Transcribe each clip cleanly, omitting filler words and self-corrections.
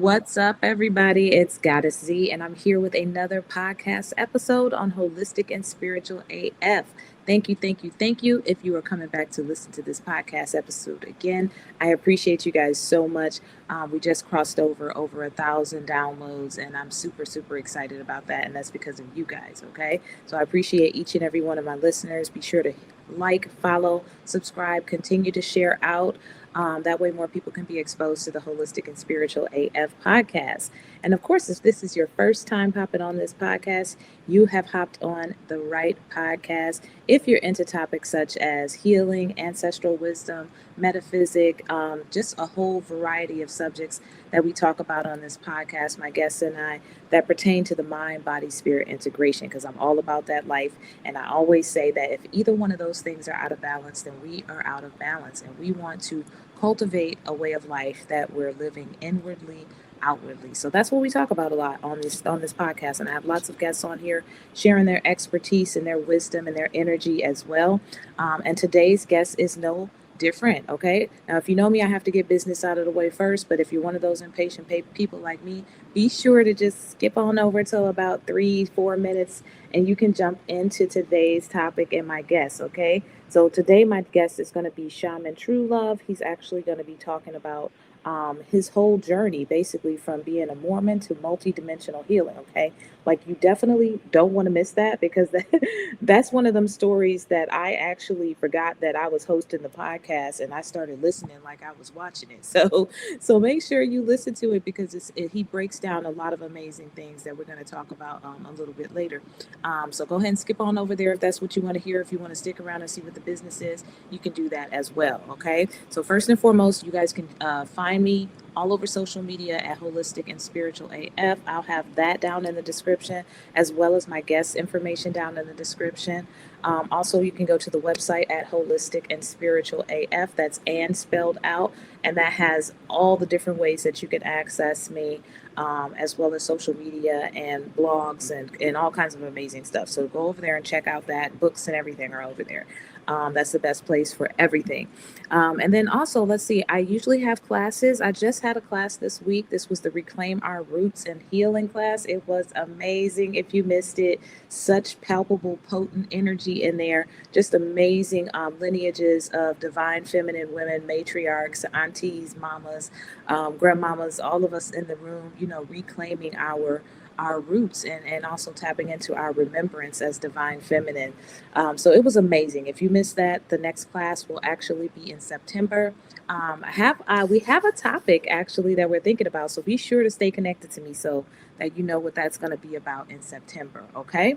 What's up, everybody? It's Goddess Z, and I'm here with another podcast episode on Holistic and Spiritual AF. Thank you, thank you, thank you. If you are coming back to listen to this podcast episode again, I appreciate you guys so much. We just crossed over 1,000 downloads, and I'm super, super excited about that. And that's because of you guys, okay? So I appreciate each and every one of my listeners. Be sure to like, follow, subscribe, continue to share out. That way, more people can be exposed to the Holistic and Spiritual AF podcast. And of course, if this is your first time hopping on this podcast, you have hopped on the right podcast. If you're into topics such as healing, ancestral wisdom, metaphysics, just a whole variety of subjects that we talk about on this podcast, my guests and I, that pertain to the mind, body, spirit integration, because I'm all about that life. And I always say that if either one of those things are out of balance, then we are out of balance. And we want to cultivate a way of life that we're living inwardly, outwardly. So that's what we talk about a lot on this podcast. And I have lots of guests on here sharing their expertise and their wisdom and their energy as well. And today's guest is no different. Okay. Now, if you know me, I have to get business out of the way first. But if you're one of those impatient people like me, be sure to just skip on over till about 3-4 minutes and you can jump into today's topic and my guest. Okay. So today, my guest is going to be Shaman True Love. He's actually going to be talking about his whole journey, basically from being a Mormon to multidimensional healing. Okay, like you definitely don't want to miss that because that's one of them stories that I actually forgot that I was hosting the podcast and I started listening like I was watching it. So make sure you listen to it because he breaks down a lot of amazing things that we're going to talk about a little bit later. So go ahead and skip on over there if that's what you want to hear. If you want to stick around and see what the business is, you can do that as well. Okay. So first and foremost, you guys can find me all over social media at Holistic and Spiritual AF. I'll have that down in the description as well as my guest information down in the description. Also, you can go to the website at Holistic and Spiritual AF. That's and spelled out, and that has all the different ways that you can access me, as well as social media and blogs and all kinds of amazing stuff. So go over there and check out that. Books and everything are over there. That's the best place for everything. And then also, let's see, I usually have classes. I just had a class this week. This was the Reclaim Our Roots and Healing class. It was amazing. If you missed it, such palpable, potent energy in there. Just amazing lineages of divine feminine women, matriarchs, aunties, mamas, grandmamas, all of us in the room, reclaiming our roots and also tapping into our remembrance as divine feminine. So it was amazing. If you missed that, the next class will actually be in September. We have a topic actually that we're thinking about, so be sure to stay connected to me so that you know what that's going to be about in September. Okay.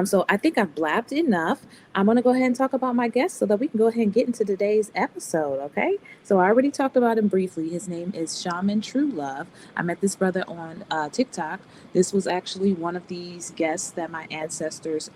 So I think I've blabbed enough. I'm going to go ahead and talk about my guest so that we can go ahead and get into today's episode. Okay. So I already talked about him briefly. His name is Shaman True Love. I met this brother on TikTok. This was actually one of these guests that my ancestors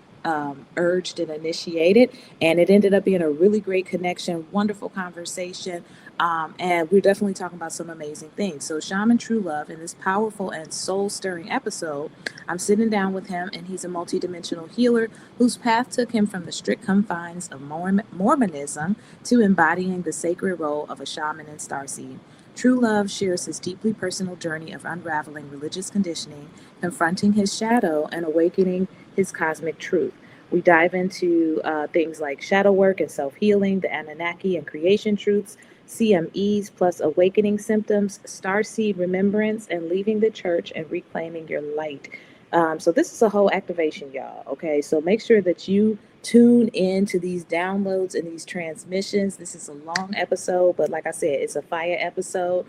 urged and initiated, and it ended up being a really great connection, wonderful conversation. And we're definitely talking about some amazing things. So, Shaman True Love, in this powerful and soul stirring episode, I'm sitting down with him, and he's a multidimensional healer whose path took him from the strict confines of Mormonism to embodying the sacred role of a shaman in Starseed. True Love shares his deeply personal journey of unraveling religious conditioning, confronting his shadow, and awakening his cosmic truth. We dive into things like shadow work and self healing, the Annunaki and creation truths, CMEs plus awakening symptoms, starseed remembrance, and leaving the church and reclaiming your light. So this is a whole activation, y'all. Okay, so make sure that you tune in to these downloads and these transmissions. This is a long episode, but like I said, it's a fire episode.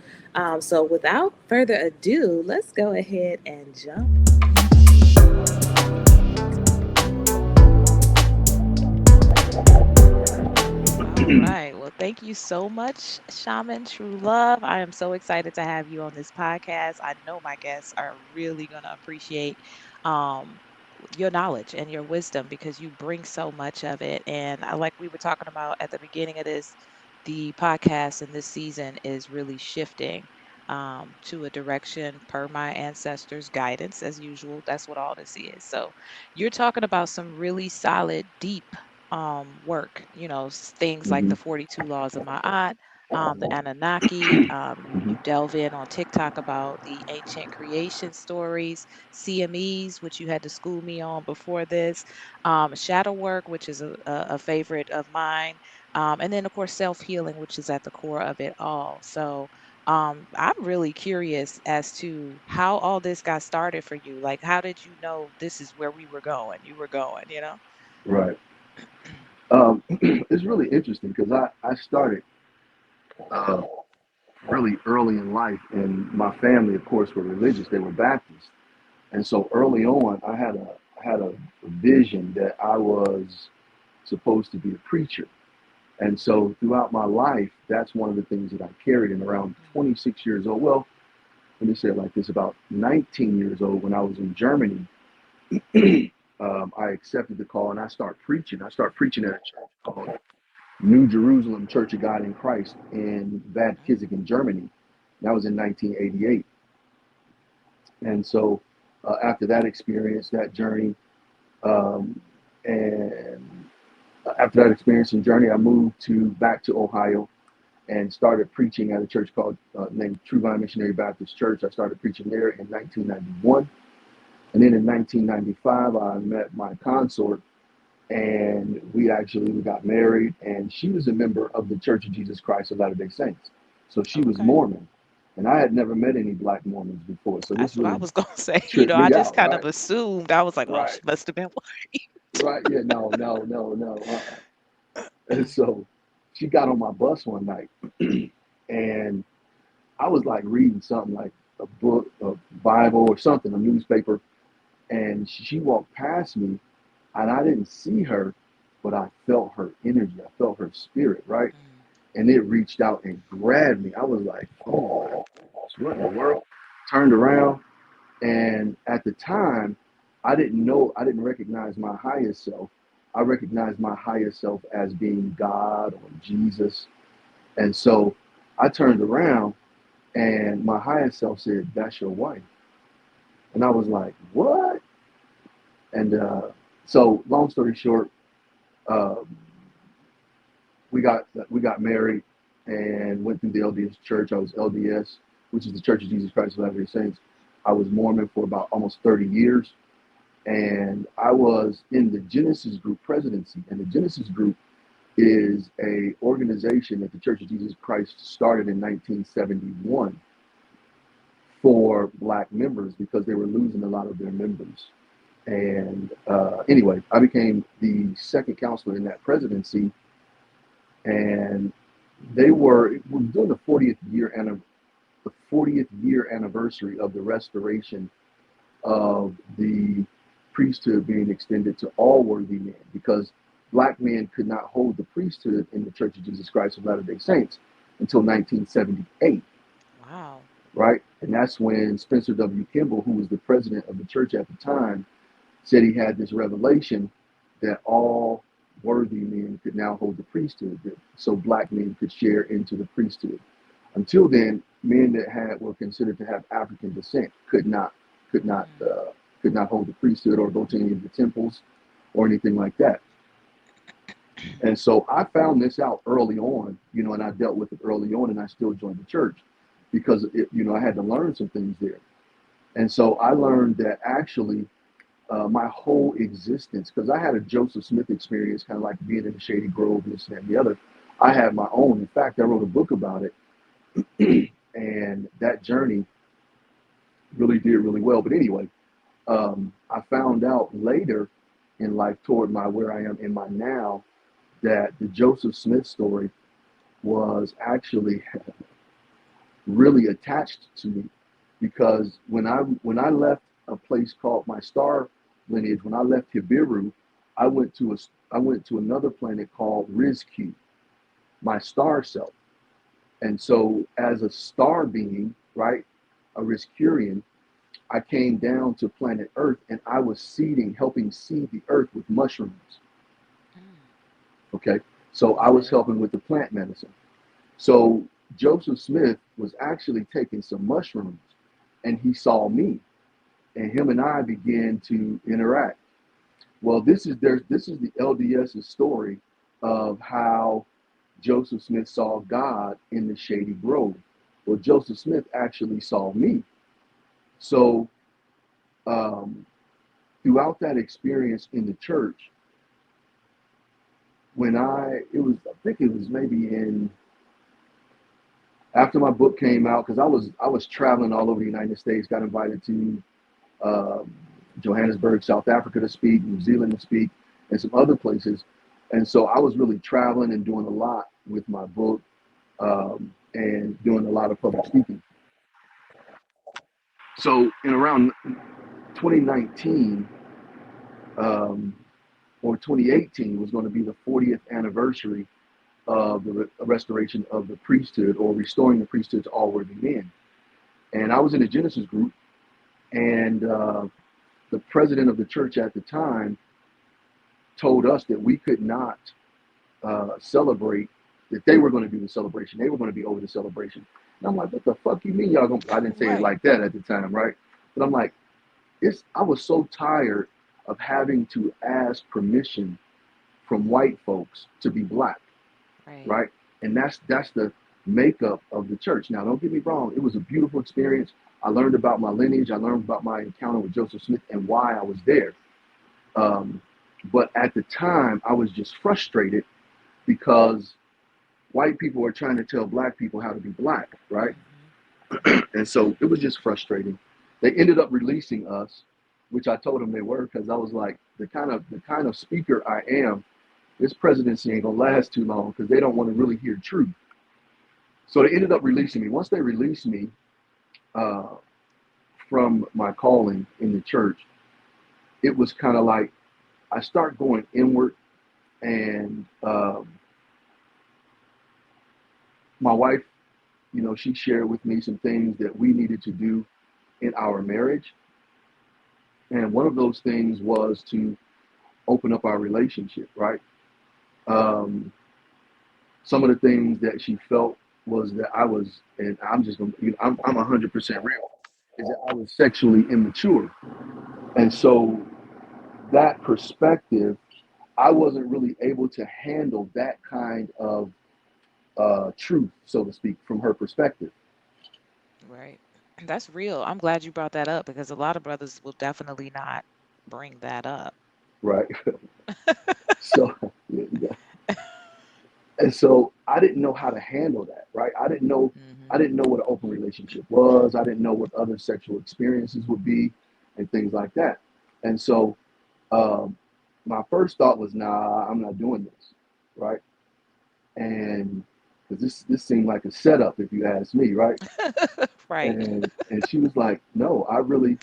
So without further ado, let's go ahead and jump. All right. Well, thank you so much, Shaman True Love. I am so excited to have you on this podcast. I know my guests are really going to appreciate um, your knowledge and your wisdom because you bring so much of it. And like we were talking about at the beginning of this, the podcast in this season is really shifting to a direction per my ancestors' guidance, as usual. That's what all this is. So you're talking about some really solid, deep work, things like Mhm. the 42 laws of Ma'at, the Anunnaki. Hmm. You delve in on TikTok about the ancient creation stories, CMEs, which you had to school me on before this, shadow work, which is a favorite of mine, and then, of course, self healing, which is at the core of it all. So, I'm really curious as to how all this got started for you. Like, how did you know this is where we were going? You were going, you know? Right. It's really interesting because I started uh, really early in life, and my family, of course, were religious. They were Baptist, and so early on, I had a vision that I was supposed to be a preacher. And so throughout my life, that's one of the things that I carried. And around Mm, 26 years old, well, let me say it like this: about 19 years old, when I was in Germany, I accepted the call and I started preaching. I started preaching at a church called New Jerusalem Church of God in Christ in Bad mm, Kissingen, Germany. That was in 1988. And so after that experience, that journey, um, and after that experience and journey, I moved to back to Ohio and started preaching at a church called named True Missionary Baptist Church. I started preaching there in 1991. And then in 1995, I met my consort, and we got married, and she was a member of the Church of Jesus Christ of Latter-day Saints. So she was okay. Mormon, and I had never met any black Mormons before. So this That's what I really was gonna say. tripped I me just out, kind of right? assumed. I was like, oh, Right, she must have been right. Yeah, no, no, no, no. And white. so she got on my bus one night, and I was like reading something like a book, a Bible or something, a newspaper, and she walked past me, and I didn't see her, but I felt her energy. I felt her spirit, right? Mm, And it reached out and grabbed me. I was like, oh, what in the world? Turned around, and at the time, I didn't recognize my higher self. I recognized my higher self as being God or Jesus. And so I turned around, and my higher self said, "That's your wife." And I was like, "What?" And so, long story short, uh, we got married and went through the LDS church. I was LDS, which is the Church of Jesus Christ of Latter-day Saints. I was Mormon for about almost 30 years, and I was in the Genesis Group presidency. And the Genesis Group is a organization that the Church of Jesus Christ started in 1971 for black members because they were losing a lot of their members. And anyway, I became the second counselor in that presidency, and we were doing the 40th year anniversary of the restoration of the priesthood being extended to all worthy men, because black men could not hold the priesthood in the Church of Jesus Christ of Latter-day Saints until 1978, wow. right? And that's when Spencer W. Kimball, who was the president of the church at the time, said he had this revelation that all worthy men could now hold the priesthood, so black men could share into the priesthood. Until then, men that were considered to have African descent could not Mm, could not hold the priesthood or go to any of the temples or anything like that. And so I found this out early on, and I dealt with it early on, and I still joined the church because I had to learn some things there. And so I learned that actually my whole existence, because I had a Joseph Smith experience, kind of like being in the Shady Grove, this and that and the other. I had my own. In fact, I wrote a book about it, and that journey really did really well. But anyway, I found out later in life, toward my where I am in my now, that the Joseph Smith story was actually really attached to me, because when I left a place called my star lineage, when I left Hibiru, I went to another planet called Rizq, my star self. And so as a star being, right, a Rizkurian, I came down to planet Earth, and I was helping seed the earth with mushrooms. mm. Okay. So I was Okay. helping with the plant medicine. So Joseph Smith was actually taking some mushrooms, and he saw me, and him and I began to interact. Well, this is the LDS's story of how Joseph Smith saw God in the shady grove. Well, Joseph Smith actually saw me. So um, throughout that experience in the church, when I think it was maybe in after my book came out, because I was traveling all over the United States, got invited to um, Johannesburg, South Africa to speak, New Zealand to speak, and some other places. And so I was really traveling and doing a lot with my book, and doing a lot of public speaking. So in around 2019 um, or 2018 was going to be the 40th anniversary of the restoration of the priesthood, or restoring the priesthood to all worthy men. And I was in a Genesis group, and the president of the church at the time told us that we could not celebrate, that they were going to do the celebration. They were going to be over the celebration. And I'm like, what the fuck you mean y'all going to, I didn't say it Right. like that at the time, right? But I'm like, I was so tired of having to ask permission from white folks to be black, Right. right? And that's the makeup of the church. Now, don't get me wrong, it was a beautiful experience. I learned about my lineage. I learned about my encounter with Joseph Smith and why I was there. Um, but at the time, I was just frustrated because white people were trying to tell black people how to be black, right? Hmm. And so it was just frustrating. They ended up releasing us, which I told them they were, because I was like, the kind of speaker I am, this presidency ain't gonna last too long because they don't want to really hear truth. So they ended up releasing me. Once they released me uh, from my calling in the church, it was kind of like I start going inward, and my wife, she shared with me some things that we needed to do in our marriage, and one of those things was to open up our relationship, right? Um, some of the things that she felt was that I was, and I'm just gonna, I'm 100% real, is that I was sexually immature, and so that perspective, I wasn't really able to handle that kind of truth, so to speak, from her perspective, Right. That's real. I'm glad you brought that up because a lot of brothers will definitely not bring that up. right? So, yeah. And so I didn't know how to handle that, right? I Hmm. didn't know what an open relationship was. I didn't know what other sexual experiences would be, and things like that. And so um, my first thought was, nah, I'm not doing this, right? And because this seemed like a setup, if you ask me, right? Right. And she was like, no, I really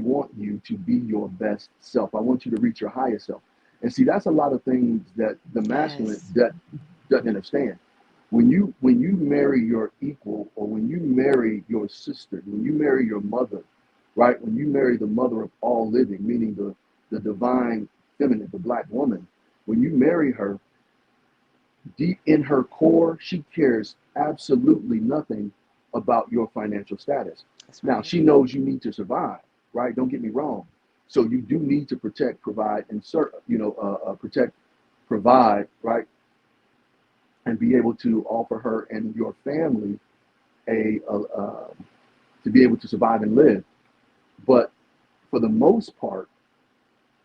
want you to be your best self. I want you to reach your highest self. And see, that's a lot of things that the masculine Yes. that doesn't understand. When you marry your equal, or when you marry your sister, when you marry your mother, right? When you marry the mother of all living, meaning the divine feminine, the black woman, when you marry her, deep in her core, she cares absolutely nothing about your financial status. That's Now, right. she knows you need to survive, right? Don't get me wrong. So you do need to protect, provide, and protect, provide, right, and be able to offer her and your family to be able to survive and live. But for the most part,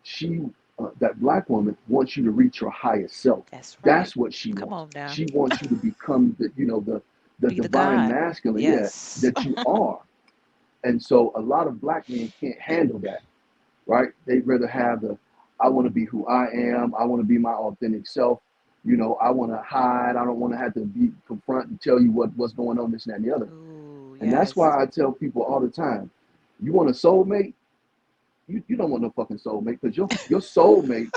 she that black woman wants you to reach your highest self. That's right. That's what she Come wants. on now. She wants you to become the Be the divine God. masculine, yeah, Yes. that you are. And so a lot of black men can't handle that, right? They'd rather have I want to be who I am. I want to be my authentic self. I want to hide. I don't want to have to be confront and tell you what's going on, this and that and the other. Ooh, And that's yes. why I tell people all the time, you want a soulmate? You don't want no fucking soulmate, because your soulmate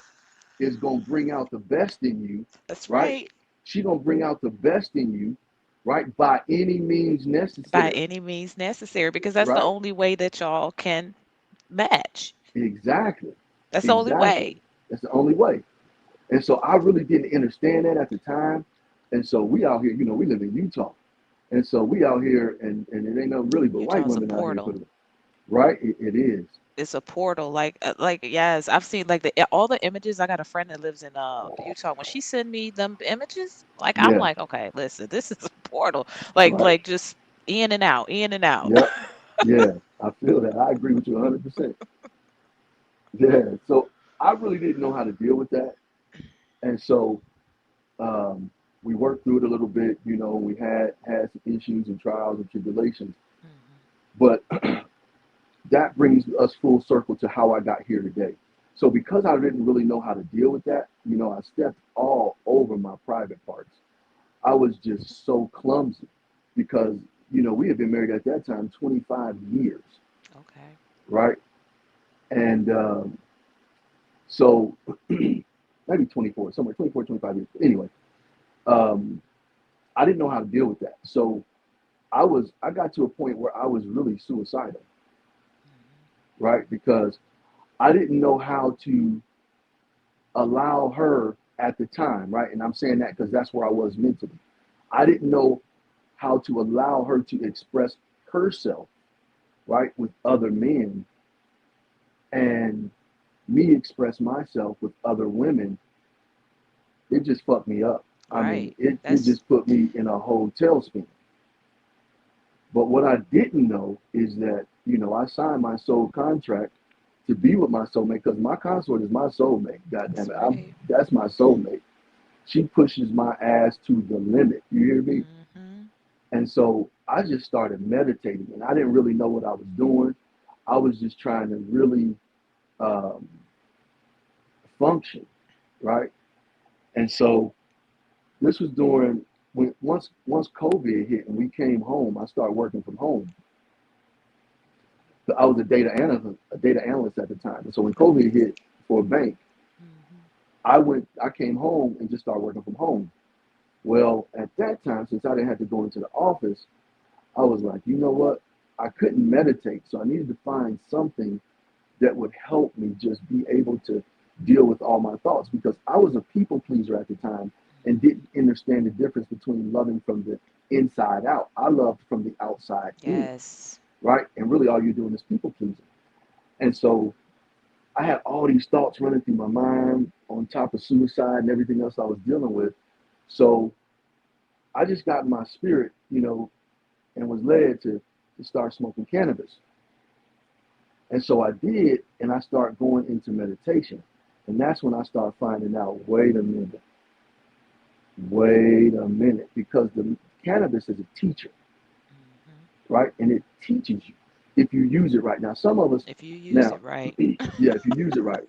is gonna bring out the best in you, That's right? right. She gonna bring out the best in you, right? By any means By necessary, any means necessary, because that's the right? only way that y'all can match. Exactly, That's the only exactly. way. That's the only way. And so I really didn't understand that at the time. And so we out here, we live in Utah, and so we out here, and it ain't no really but white Utah's a women out here for portal. the. Right? It is. It's a portal. Like yes, I've seen like the all the images. I got a friend that lives in Utah. When she send me them images, like I'm Yeah. like, okay, listen, this is a portal. Right. Like just in and out, in and out. Yep. Yeah. I feel that. I agree with you 100%. Yeah. So I really didn't know how to deal with that. And so um, we worked through it a little bit. We had some issues and trials and tribulations. Hmm. But that brings us full circle to how I got here today. So because I didn't really know how to deal with that, I stepped all over my private parts. I was just so clumsy because, we had been married at that time 25 years, Okay. right? And so maybe 24, somewhere 24, 25 years. Anyway, um, I didn't know how to deal with that. So I got to a point where I was really suicidal, Hmm. right? Because I didn't know how to allow her at the time, right? And I'm saying that because that's where I was mentally. I didn't know how to allow her to express herself, right, with other men, and me express myself with other women. It just fucked me up. I mean, Right. it That's just put me in a whole tailspin. But what I didn't know is that, I signed my soul contract to be with my soulmate because my consort is my soulmate. God damn that's it. right. That's my soulmate. She pushes my ass to the limit. You hear me? Hmm. And so I just started meditating, and I didn't really know what I was doing. I was just trying to really um, function, right? And so this was during when once COVID hit and we came home. I started working from home. I was a data analyst at the time. And so when COVID Okay. hit for a bank, Hmm. I came home and just started working from home. Well, at that time, since I didn't have to go into the office, I was like, you know what? I couldn't meditate, so I needed to find something that would help me just be able to deal with all my thoughts because I was a people pleaser at the time and didn't understand the difference between loving from the inside out. I loved from the outside in, Yes. right? And really, all you're doing is people pleasing. And so I had all these thoughts running through my mind on top of suicide and everything else I was dealing with. So I just got in my spirit, and was led to start smoking cannabis. And so I did, and I started going into meditation. And that's when I started finding out, wait a minute, because the cannabis is a teacher, Hmm. right? And it teaches you if you use it right. Now, some of us, If you use now, it right. yeah, if you use it right.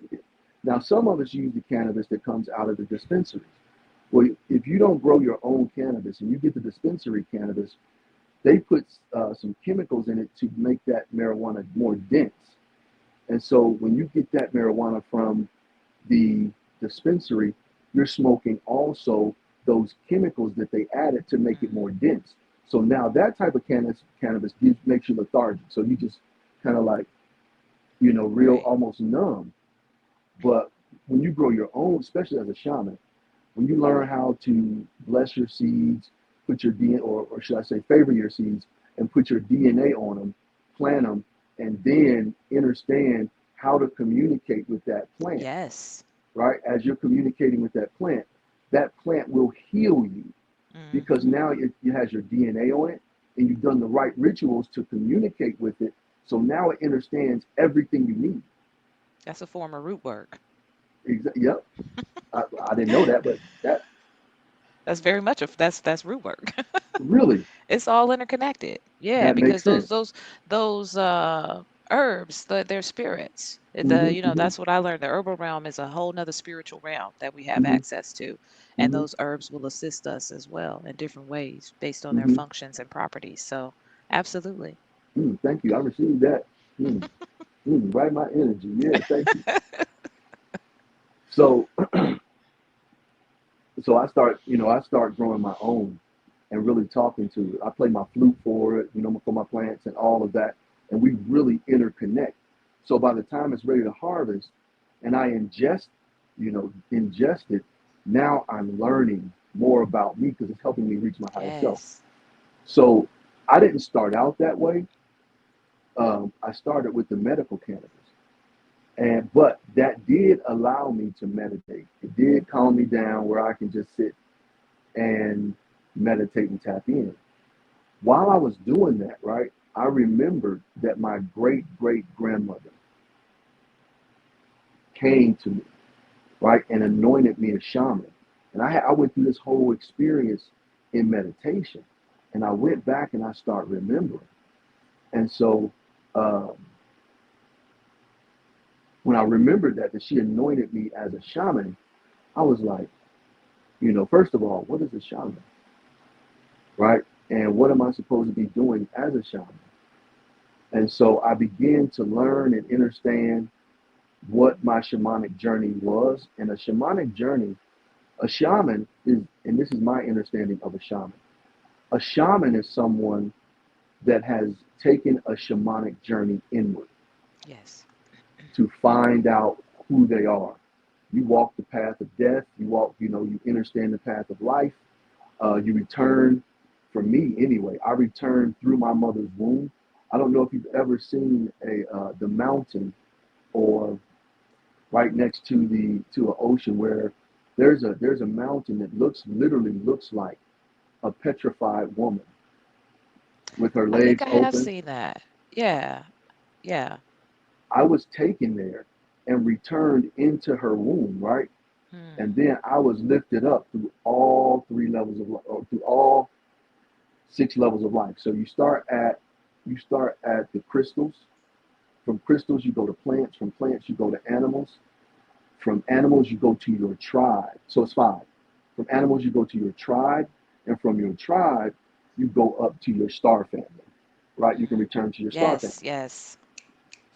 Now, some of us use the cannabis that comes out of the dispensaries. Well, if you don't grow your own cannabis and you get the dispensary cannabis, they put some chemicals in it to make that marijuana more dense. And so when you get that marijuana from the dispensary, you're smoking also those chemicals that they added to make it more Hmm. dense. So now that type of cannabis makes you lethargic. So you just kind of like, real Right. almost numb. But when you grow your own, especially as a shaman, when you learn how to bless your seeds, put your DNA, or should I say, favor your seeds and put your DNA on them, plant them, and then understand how to communicate with that plant, Yes. right? As you're communicating with that plant will heal you because Hmm. now it has your DNA on it and you've done the right rituals to communicate with it. So now it understands everything you need. That's a form of root work. Yep. I didn't know that, but that That's very much that's root work. really, It's all interconnected. Yeah, that makes because sense. those herbs, they're spirits. Mm-hmm, mm-hmm, That's what I learned. The herbal realm is a whole nother spiritual realm that we have mm-hmm, access to. And mm-hmm, those herbs will assist us as well in different ways based on their mm-hmm. functions and properties. So absolutely. Thank you. I received that. Mm, right, my energy. Yeah, thank you. So, so I start growing my own and really talking to it. I play my flute for it, for my plants and all of that, and we really interconnect. So by the time it's ready to harvest, and I ingest it, now I'm learning more about me because it's helping me reach my higher self. Yes. So I didn't start out that way, I started with the medical cannabis, and but that did allow me to meditate. It did calm me down where I can just sit and meditate and tap in. While I was doing that, right, I remembered that my great great grandmother came to me, right, and anointed me a shaman. And I went through this whole experience in meditation, and I went back and I started remembering. And so um, when I remembered that she anointed me as a shaman, I was like, first of all, what is a shaman, right? And what am I supposed to be doing as a shaman? And so I began to learn and understand what my shamanic journey was. And a shamanic journey, a shaman is, and this is my understanding of a shaman. A shaman is someone that has taken a shamanic journey inward Yes. to find out who they are. You walk the path of death. You walk, you understand the path of life. You return, for me anyway, I returned through my mother's womb. I don't know if you've ever seen the mountain or right next to an ocean where there's a mountain that literally looks like a petrified woman with her I think legs I have open. seen that. Yeah. Yeah. I was taken there and returned into her womb, right? And Hmm. then I was lifted up through all three levels of life, or through all six levels of life. So you start at the crystals. From crystals you go to plants. From plants you go to animals. From animals you go to your tribe. So it's five. From animals you go to your tribe, and from your tribe you go up to your star family. Right? You can return to your star Yes. family. Yes.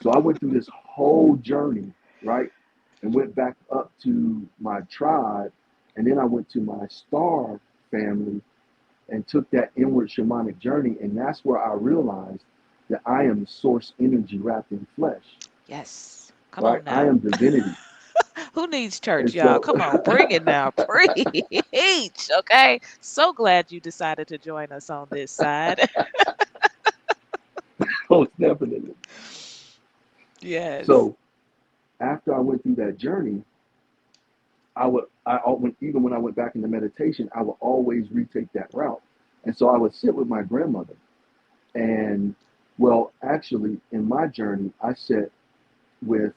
So I went through this whole journey, right? And went back up to my tribe, and then I went to my star family and took that inward shamanic journey. And that's where I realized that I am source energy wrapped in flesh, Yes. Come right? on I now. am divinity. Who needs church, And y'all? so, Come on, bring it now. Preach. Okay. So glad you decided to join us on this side. most definitely. Yes. So after I went through that journey, even when I went back into meditation, I would always retake that route. And so I would sit with my grandmother. And well, actually, in my journey, I sat with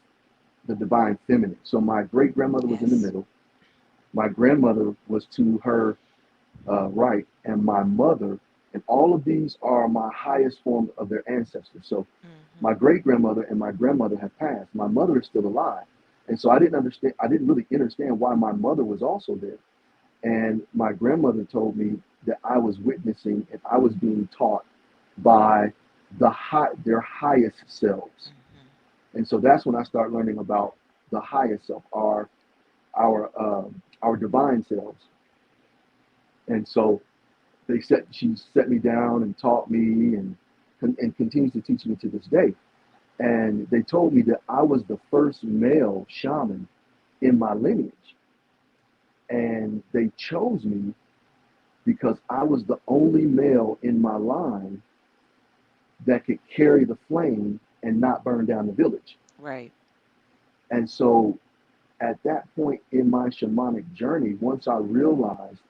the divine feminine. So my great grandmother was in the Yes. middle. My grandmother was to her right, and my mother, and all of these are my highest form of their ancestors. So my Hmm. great grandmother and my grandmother have passed. My mother is still alive, and so I didn't understand. I didn't really understand why my mother was also there. And my grandmother told me that I was witnessing and I was being taught by their highest selves. Hmm. And so that's when I start learning about the highest self, our divine selves. And so she set me down and taught me and continues to teach me to this day. And they told me that I was the first male shaman in my lineage. And they chose me because I was the only male in my line that could carry the flame and not burn down the village. Right. And so at that point in my shamanic journey, once I realized,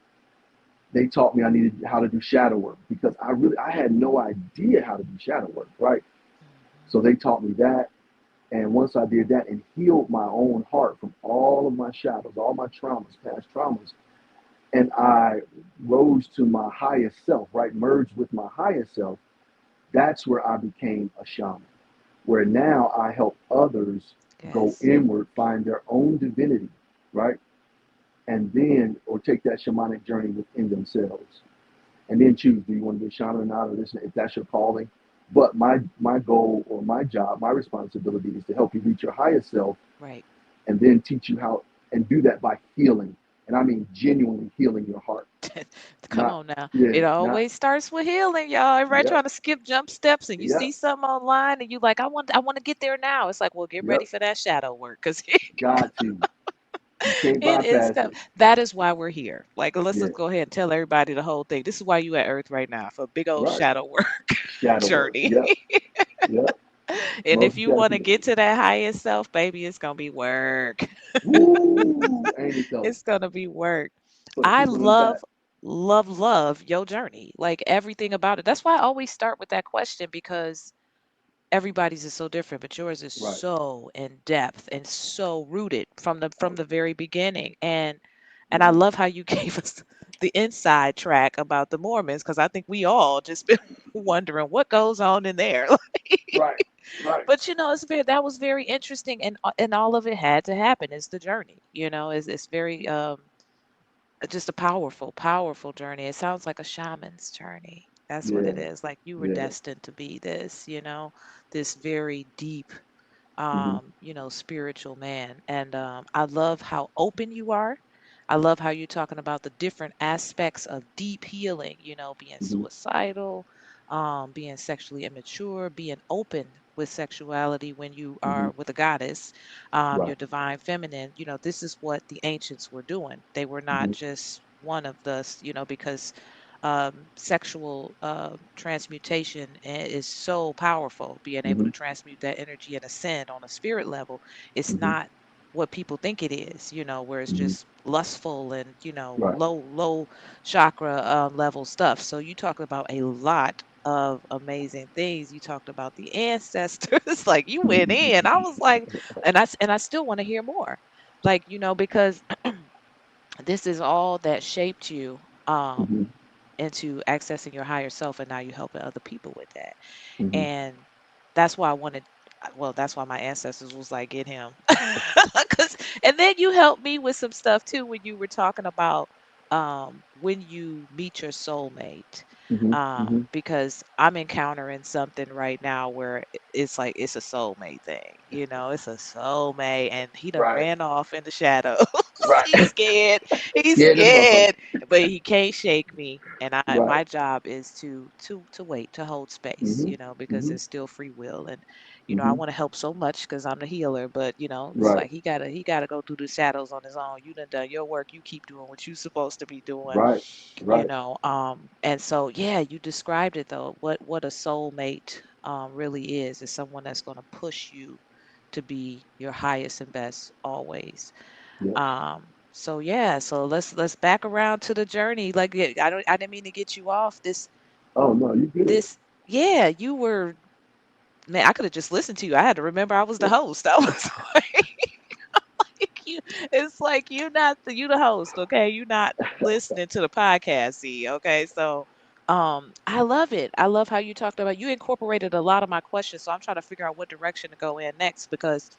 they taught me I needed how to do shadow work because I had no idea how to do shadow work, right? Hmm. So they taught me that. And once I did that and healed my own heart from all of my shadows, all my traumas, past traumas, and I rose to my highest self, right? Merged with my highest self, that's where I became a shaman, where now I help others go Yes. inward, find their own divinity, right? And then, or take that shamanic journey within themselves. And then choose, do you want to be a shaman or not, or this, if that's your calling. But my goal or my job, my responsibility is to help you reach your highest self Right. and then teach you how, and do that by healing. And I mean genuinely healing your heart. Come Not, on now. yeah, It not, always starts with healing, y'all. Everybody yep, trying to skip jump steps and you see yep, something online and you like, I want to get there now. It's like, well, get ready yep. for that shadow work because Got to. You can't It is bypass that it. that is why we're here. Like, let's Yeah, just go ahead and tell everybody the whole thing. This is why you at Earth right now for a big old right. shadow work Shadow work. journey. Yep, yep. And if Most you want to get definitely. to that highest self, baby, it's gonna be work. Woo! Ain't it though? It's gonna be work. Put I people in love, back. love your journey. Like everything about it. That's why I always start with that question because everybody's is so different, but yours is Right, so in depth and so rooted from right. the very beginning. And I Yeah, love how you gave us the inside track about the Mormons because I think we all just been wondering what goes on in there. right, right. But it's very that was very interesting, and all of it had to happen. It's the journey, it's very just a powerful, powerful journey. It sounds like a shaman's journey. That's what it Yeah, is. Like you were yeah. destined to be this, this very deep, Mhm, spiritual man. And I love how open you are. I love how you're talking about the different aspects of deep healing, being mhm, suicidal, being sexually immature, being open with sexuality when you mhm. are with a goddess, Right. your divine feminine. This is what the ancients were doing. They were not Mhm, just one of the, because sexual transmutation is so powerful, being able to mhm, transmute that energy and ascend on a spirit level. It's mhm, not what people think it is, where it's mhm. just lustful and, Right. low chakra level stuff. So you talked about a lot of amazing things. You talked about the ancestors, like you went in. I was like, and I still want to hear more. Like, because this is all that shaped you. Mhm, Into accessing your higher self, and now you're helping other people with that. mhm. And that's why I wanted, well, that's why my ancestors was like, get him. 'Cause, and then you helped me with some stuff too when you were talking about when you meet your soulmate. Mhm, mhm. Because I'm encountering something right now where it's like it's a soulmate thing, it's a soulmate, and he done Right, ran off in the shadows. right. He's scared. He's Scared of the motherfucker. scared, but he can't shake me. And Right. my job is to wait, to hold space, Mhm, because mhm, there's still free will. And I mhm. want to help so much because I'm the healer, but it's Right, like he gotta go through the shadows on his own. You done your work. You keep doing what you're supposed to be doing. right, right. And so yeah, you described it though. What a soulmate really is someone that's going to push you to be your highest and best always. Yep. So yeah, so let's back around to the journey. Like yeah, I didn't mean to get you off Oh no, you good. this yeah, you were, man, I could have just listened to you. I had to remember I was the host. I was like you, it's like you the host, okay? You're not listening to the podcast, see, okay? So I love it. I love how you talked about, you incorporated a lot of my questions, so I'm trying to figure out what direction to go in next because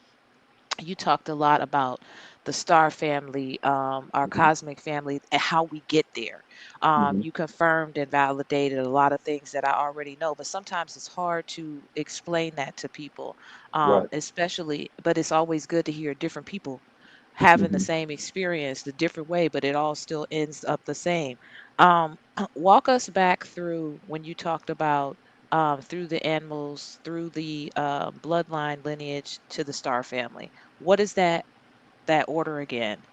you talked a lot about the star family, our Mhm, cosmic family, and how we get there. mhm. You confirmed and validated a lot of things that I already know, but sometimes it's hard to explain that to people, Right. especially, but it's always good to hear different people having the Mhm. same experience the different way, but it all still ends up the same. Walk us back through when you talked about through the animals, through the bloodline lineage to the star family. What is that order again?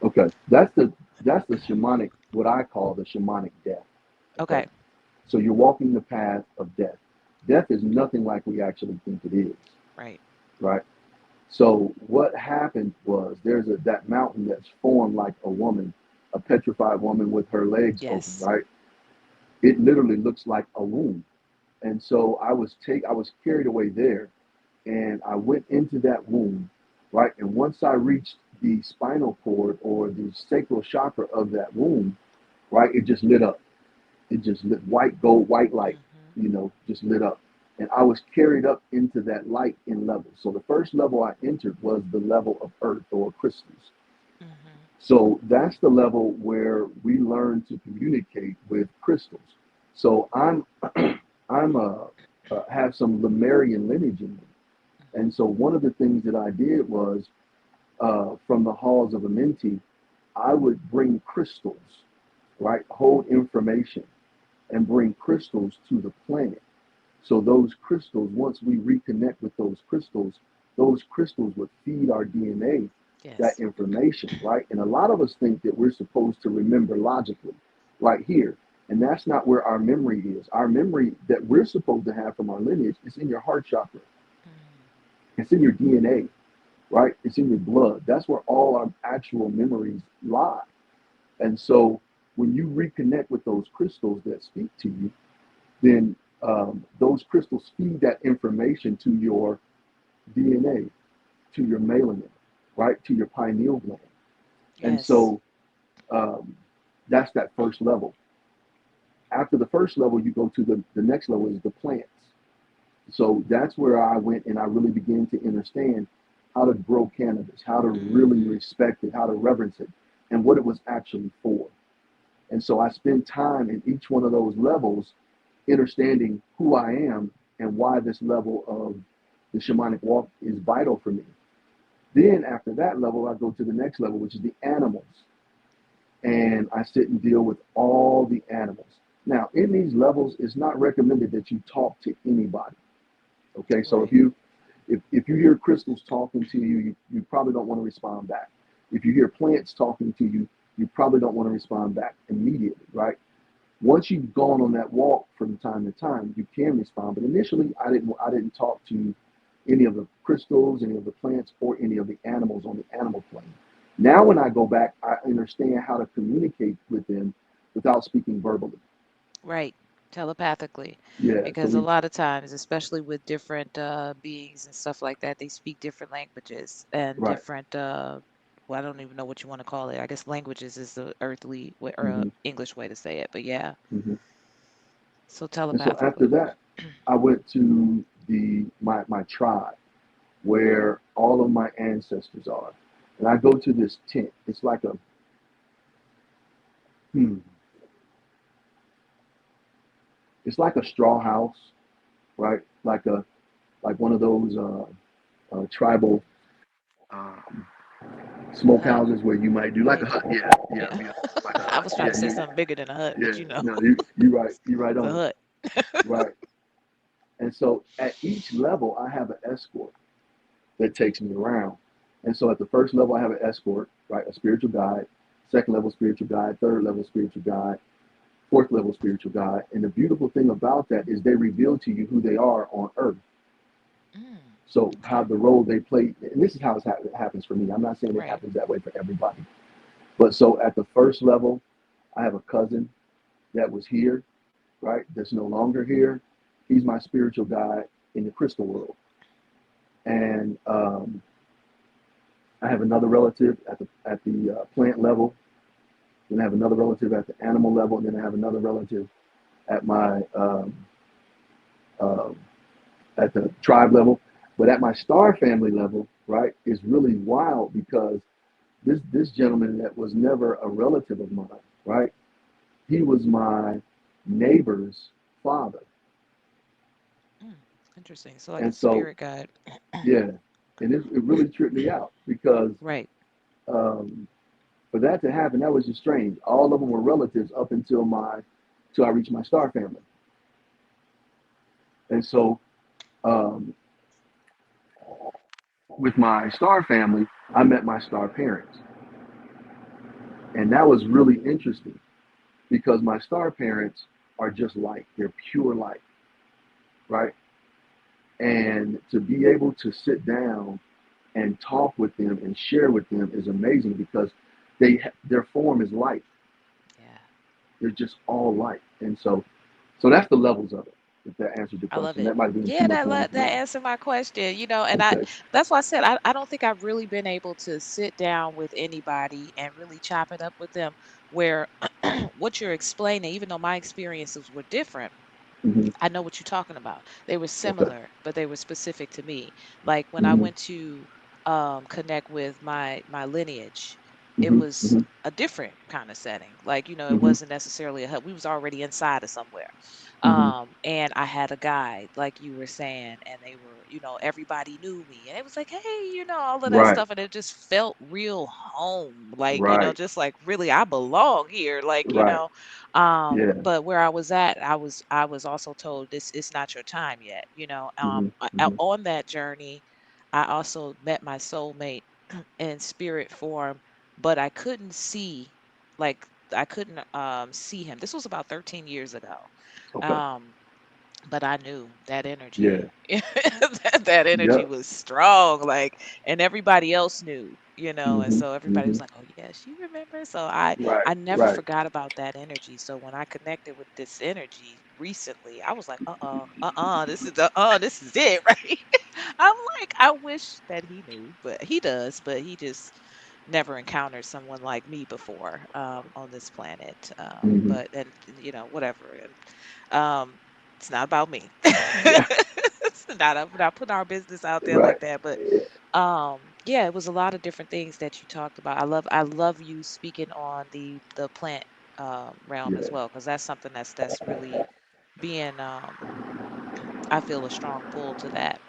Okay. That's the shamanic, what I call the shamanic death. Okay. Okay, So you're walking the path of death. Death is nothing like we actually think it is, right. right? So what happened was there's that mountain that's formed like a woman, a petrified woman with her legs open, Yes. right? It literally looks like a womb. And so I was carried away there, and I went into that womb, right? And once I reached the spinal cord or the sacral chakra of that womb, right, it just lit up. It just lit white gold, white light, Mhm. just lit up. And I was carried up into that light in levels. So the first level I entered was the level of earth or crystals. Mhm. So that's the level where we learn to communicate with crystals. So I'm have some Lemurian lineage in me, and Mhm. so one of the things that I did was from the halls of Amenti, I would bring crystals, right? Hold information and bring crystals to the planet. So those crystals, once we reconnect with those crystals would feed our DNA that Yes. information, right? And a lot of us think that we're supposed to remember logically, right here. And that's not where our memory is. Our memory that we're supposed to have from our lineage is in your heart chakra. Mm. It's in your DNA, right? It's in your blood. That's where all our actual memories lie. And so when you reconnect with those crystals that speak to you, then those crystals feed that information to your DNA, to your melanin, right? To your pineal gland. And Yes. so um, that's that first level. After the first level, you go to the next level is the plants. So that's where I went and I really began to understand how to grow cannabis, how to really Mm-hmm. respect it, how to reverence it, and what it was actually for. And so I spend time in each one of those levels understanding who I am and why this level of the shamanic walk is vital for me. Then after that level, I go to the next level, which is the animals. And I sit and deal with all the animals. Now, in these levels, it's not recommended that you talk to anybody. Okay, so Right. if you hear crystals talking to you, you probably don't want to respond back. If you hear plants talking to you, you probably don't want to respond back immediately, right? Once you've gone on that walk from time to time, you can respond. But initially, I didn't talk to any of the crystals, any of the plants, or any of the animals on the animal plane. Now, when I go back, I understand how to communicate with them without speaking verbally. Right. Telepathically. Yeah. So Because a we lot of times, especially with different beings and stuff like that, they speak different languages and right. different, well, I don't even know what you want to call it. I guess languages is the earthly way, or hmm English way to say it. But yeah, hmm so And so after telepathically. that, I went to my tribe where all of my ancestors are, and I go to this tent. It's like a hmm, it's like a straw house, right? Like one of those tribal um, A smoke hut, houses where you might do like a right? hut. Yeah, yeah, Yeah. yeah, like a I hut. was trying Yeah, to say something bigger than a hut, but yeah. you know, No, you right it's a on it. hut. Right. And so at each level, I have an escort that takes me around. And so at the first level, I have an escort, right? A spiritual guide. Second level, spiritual guide. Third level, spiritual guide. Fourth level, spiritual guide. And the beautiful thing about that is they reveal to you who they are on earth. Mm, So how okay. the role they play, and this is how it happens for me. I'm not saying it Right. happens that way for everybody. But so at the first level, I have a cousin that was here, right? That's no longer here. He's my spiritual guide in the crystal world. And I have another relative at the plant level. Then I have another relative at the animal level, and then I have another relative at my uh, at the tribe level. But at my star family level, right, is really wild because this gentleman that was never a relative of mine, right, he was my neighbor's father, Mm, interesting. So like a and so spirit guide. yeah, and it really tripped me out because Right. um, for that to happen, that was just strange. All of them were relatives up until till I reached my star family. And so um, with my star family, I met my star parents. And that was really interesting because my star parents are just light. They're pure light, right? And to be able to sit down and talk with them and share with them is amazing because their form is light. Yeah. They're just all light. And so that's the levels of it. If that answered your I love question, it. that might have been too Yeah, much that more that information. answered my question, and Okay. that's why I said I don't think I've really been able to sit down with anybody and really chop it up with them where what you're explaining, even though my experiences were different, hmm I know what you're talking about. They were Okay. similar, but they were specific to me. Like when I hmm went to connect with my lineage, it hmm was hmm a different kind of setting. Like, it hmm wasn't necessarily a hut. We was already inside of somewhere. hmm And I had a guide, like you were saying, and they were, everybody knew me. And it was like, hey, all of that Right. stuff. And it just felt real home. Like, Right. just like really I belong here. Like, Right. Yeah. but where I was at, I was also told this it's not your time yet. hmm hmm On that journey, I also met my soulmate in spirit form, but I couldn't like I couldn't see him. This was about 13 years ago. Okay. Um, but I knew that Yeah. energy, that energy Yep. was strong, like, and everybody else knew, and Mm-hmm. so everybody Mm-hmm. was like, "Oh yes, you remember?" So I Right. never Right. forgot about that energy. So when I connected with this energy recently, I was like, this is it, right? I'm like, I wish that he knew, but he does, but he just never encountered someone like me before on this planet. Mm-hmm. But and whatever. And it's not about me. Yeah. It's not putting our business out there Right. like that. But Yeah. yeah, it was a lot of different things that you talked about. I love you speaking on the plant realm as Yeah. well, because that's something that's really being I feel a strong pull to that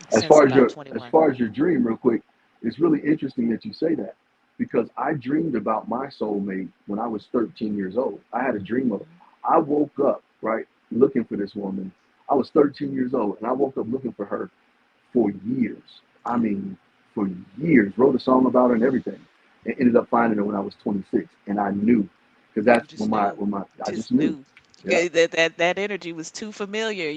since about As 21. far as your dream, real quick, it's really interesting that you say that because I dreamed about my soulmate when I was 13 years old. I had a dream of it. Mhm. I woke up right looking for this woman. I was 13 years old, and I woke up looking for her for years. I Yeah, mean, for years. Wrote a song about her and everything, and ended up finding her when I was 26, and I knew because you that's just knew. when my You I just just knew. knew. Yeah. Okay, that energy was too familiar,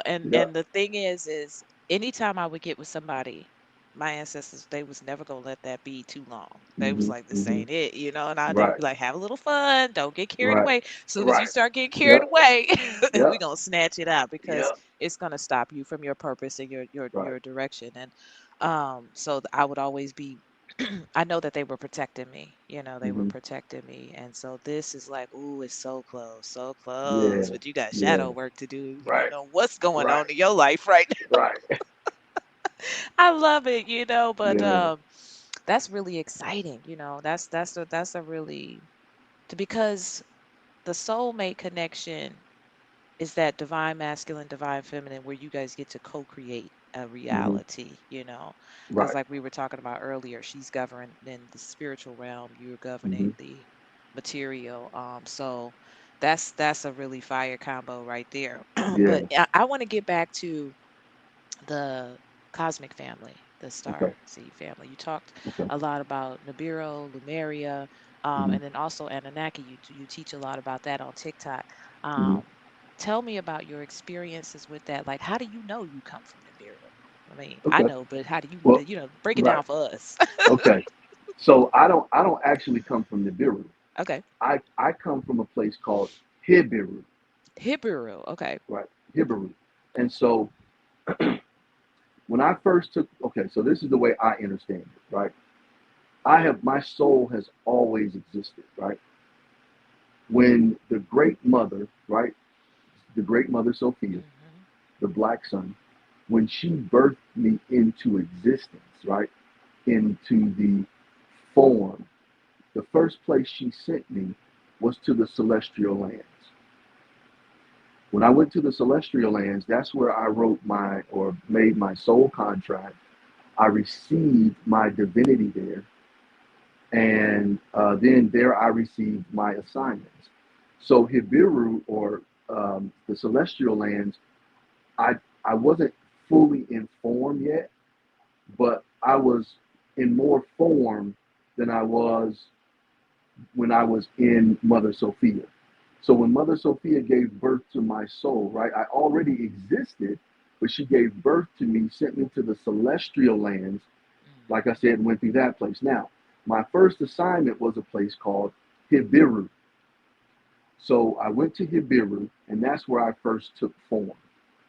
and Yeah. the thing is anytime I would get with somebody, my ancestors, they was never gonna let that be too long. They was Mm-hmm. like, this Mm-hmm. ain't it, and they would Right. be like, have a little fun, don't get carried Right. away. Soon as you Right. start getting carried Yep. away, we Yep. gonna snatch it out because Yep. it's gonna stop you from your purpose and Right. your direction. And so I would always be I know that they were protecting me. They were Mm-hmm. protecting me. And so this is like, ooh, it's so close. Yeah. But you got Yeah. shadow work to do. You don't Right. know what's going Right. on in your life right now. Right. I love it, but Yeah. that's really exciting. That's a really because the soulmate connection is that divine masculine, divine feminine, where you guys get to co-create a Mm-hmm. reality, because Right. like we were talking about earlier, she's governed in the spiritual realm, you're Mm-hmm. governing the material. So that's a really fire combo right there. But Yeah. I want to get back to the cosmic family, the Okay. star seed family. You talked Okay. a lot about Nibiru, Lumeria, Mm-hmm. and then also Anunnaki. You teach a lot about that on TikTok. Mm-hmm. Tell me about your experiences with that. Like, how do you know you come from Nibiru? I mean, I Okay. know, but how do you, Well. break it Right. down for us? Okay. So I don't actually come from Nibiru. Okay. I come from a place called Hibiru. Hibiru. Okay. Right. Hibiru. And so when I first took, okay, so this is the way I understand it, right? My soul has always existed, right? When the great mother, right, the great mother Sophia, Hmm. the black sun, when she birthed me into existence, right, into the form, the first place she sent me was to the celestial lands. When I went to the celestial lands, that's where I wrote my or made my soul contract. I received my divinity there, and then there I received my assignments. So Hibiru, or the celestial lands, I I wasn't fully informed yet, but I was in more form than I was when I was in Mother Sophia. So when Mother Sophia gave birth to my soul, right, I already existed, but she gave birth to me, sent me to the celestial lands. Like I Hmm. said, went through that place. Now, my first assignment was a place called Hibiru. So I went to Hibiru, and that's where I first took form.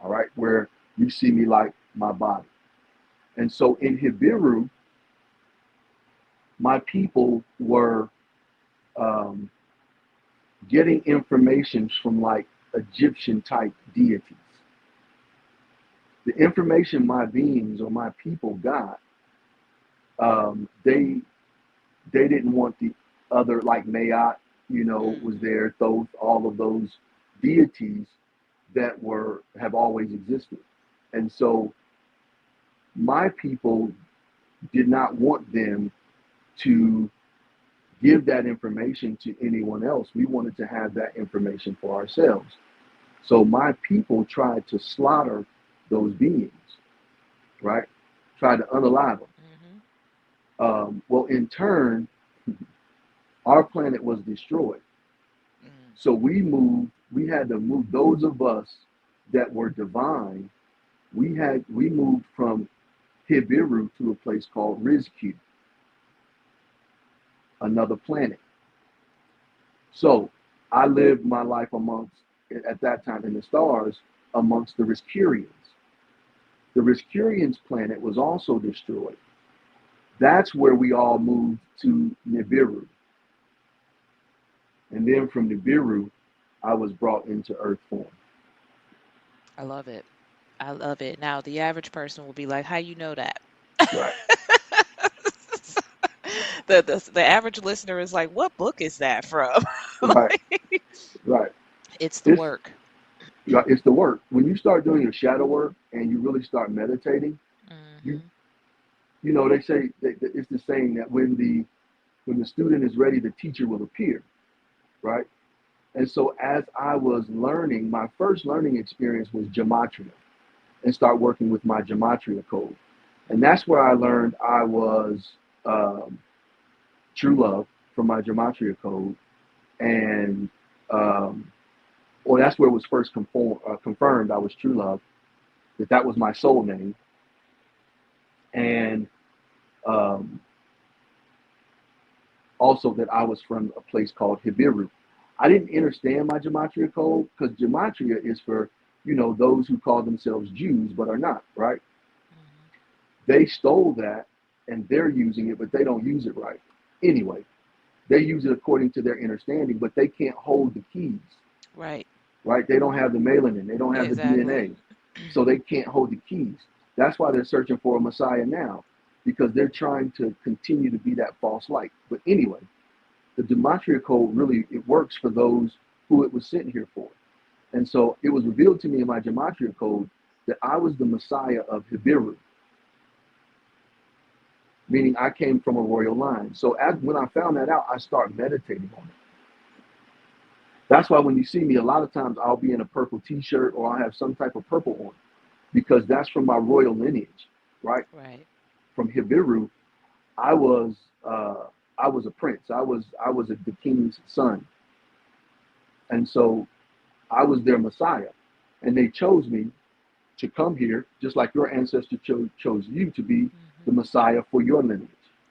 All right, where you see me like my body. And so in Hibiru, my people were um, getting information from like Egyptian type deities. The information my beings or my people got, they didn't want the other, like Mayat, was Hmm. there, those all of those deities that were have always existed. And so my people did not want them to give that information to anyone else. We wanted to have that information for ourselves. So my people tried to slaughter those beings, right? Tried to unalive them. Hmm. Well, in turn, our planet was destroyed. Mm. So we had to move those of us that were divine. We moved from Hibiru to a place called Rizq, another planet. So I lived my life amongst, at that time in the stars, amongst the Rizkurians. The Rizkurians planet was also destroyed. That's where we all moved to Nibiru. And then from Nibiru, I was brought into Earth form. I love it. I love it. Now, the average person will be like, "How you know that?" Right, The average listener is like, "What book is that from?" right, right. It's the It's work. it's the work. When you start doing your shadow work and you really start meditating, you Hmm. you know they say that it's the saying that when the student is ready, the teacher will appear, right? And so as I was learning, my first learning experience was gematria and start working with my gematria code. And that's where I learned I was um, true love from my gematria code. And well, that's where it was first confirmed I was true love, that was my soul name. And um, also that I was from a place called Hibiru. I didn't understand my gematria code because gematria is for, those who call themselves Jews but are not, right? Hmm. They stole that and they're using it, but they don't use it right. Anyway, they use it according to their understanding, but they can't hold the keys, Right. right? They don't have the melanin, they don't have the Exactly. DNA, so they can't hold the keys. That's why they're searching for a Messiah now, because they're trying to continue to be that false light. But anyway, the gematria code really it works for those who it was sent here for. And so it was revealed to me in my gematria code that I was the Messiah of Hibiru, meaning I came from a royal line. So when I found that out, I started meditating on it. That's why when you see me, a lot of times I'll be in a purple T-shirt or I'll have some type of purple on, because that's from my royal lineage, right? Right. From Hibiru, I was uh, I was a prince. I was the king's son, and so I was their Messiah, and they chose me to come here, just like your ancestor chose you to be the Hmm. Messiah for your lineage,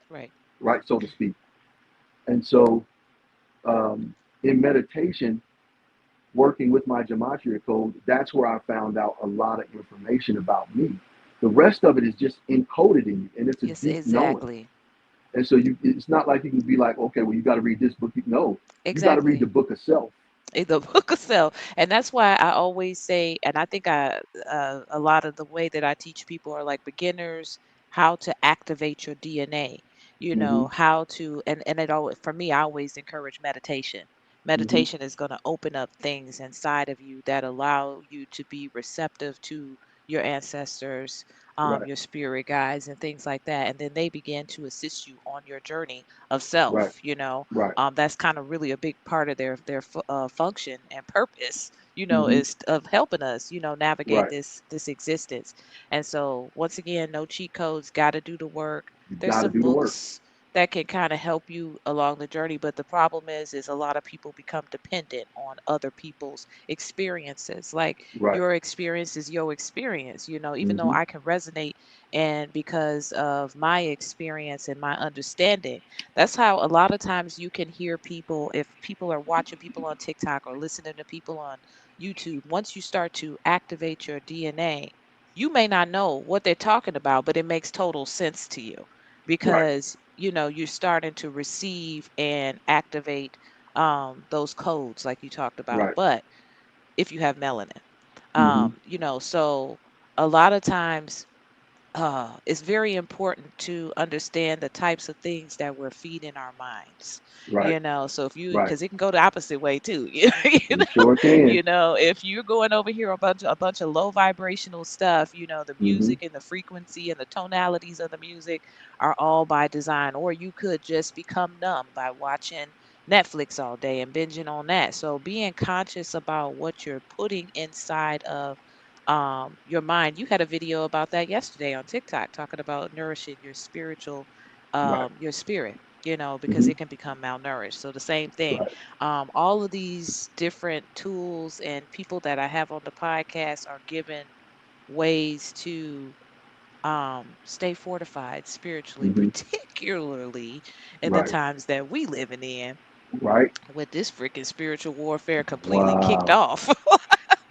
Right. right, so to speak. And so, um, in meditation, working with my gematria code, that's where I found out a lot of information about me. The rest of it is just encoded in you, and it's a Yes, deep knowing. exactly. And so it's not like you can be like, okay, well, you got to read this book. No, you got to read the Exactly. book of self. The book of self. And that's why I always say, and I think a lot of the way that I teach people are like beginners, how to activate your DNA, Mm-hmm. how to, and it always, for me, I always encourage meditation. Mm-hmm. Meditation is going to open up things inside of you that allow you to be receptive to your ancestors, Right. your spirit guides, and things like that. And then they begin to assist you on your journey of Right. self, Right. that's kind of really a big part of their function and purpose, Mm-hmm. is of helping us, navigate Right. this existence. And so once again, no cheat codes, got to do the work. You There's got to some do the work. books that can kind of help you along the journey, but the problem is a lot of people become dependent on other people's experiences. Like Right. your experience is your experience, even though Mm-hmm. I can resonate, and because of my experience and my understanding, that's how a lot of times you can hear people, if people are watching people on TikTok or listening to people on YouTube, once you start to activate your DNA, you may not know what they're talking about, but it makes total sense to you Right. because, you're starting to receive and activate those codes like you talked about. Right. But if you have melanin, Mm-hmm. so a lot of times it's very important to understand the types of things that we're feeding our minds. Right. So if you, Right. because it can go the opposite way too. you It sure can. if you're going over here a bunch of low vibrational stuff, the Mm-hmm. music and the frequency and the tonalities of the music are all by design. Or you could just become numb by watching Netflix all day and binging on that. So being conscious about what you're putting inside of your mind. You had a video about that yesterday on TikTok talking about nourishing your spiritual Right. your spirit, because Hmm. it can become malnourished. So the same thing. Right. All of these different tools and people that I have on the podcast are given ways to stay fortified spiritually, Hmm. particularly in the Right. times that we living in Right. with this freaking spiritual warfare completely kicked Wow. off.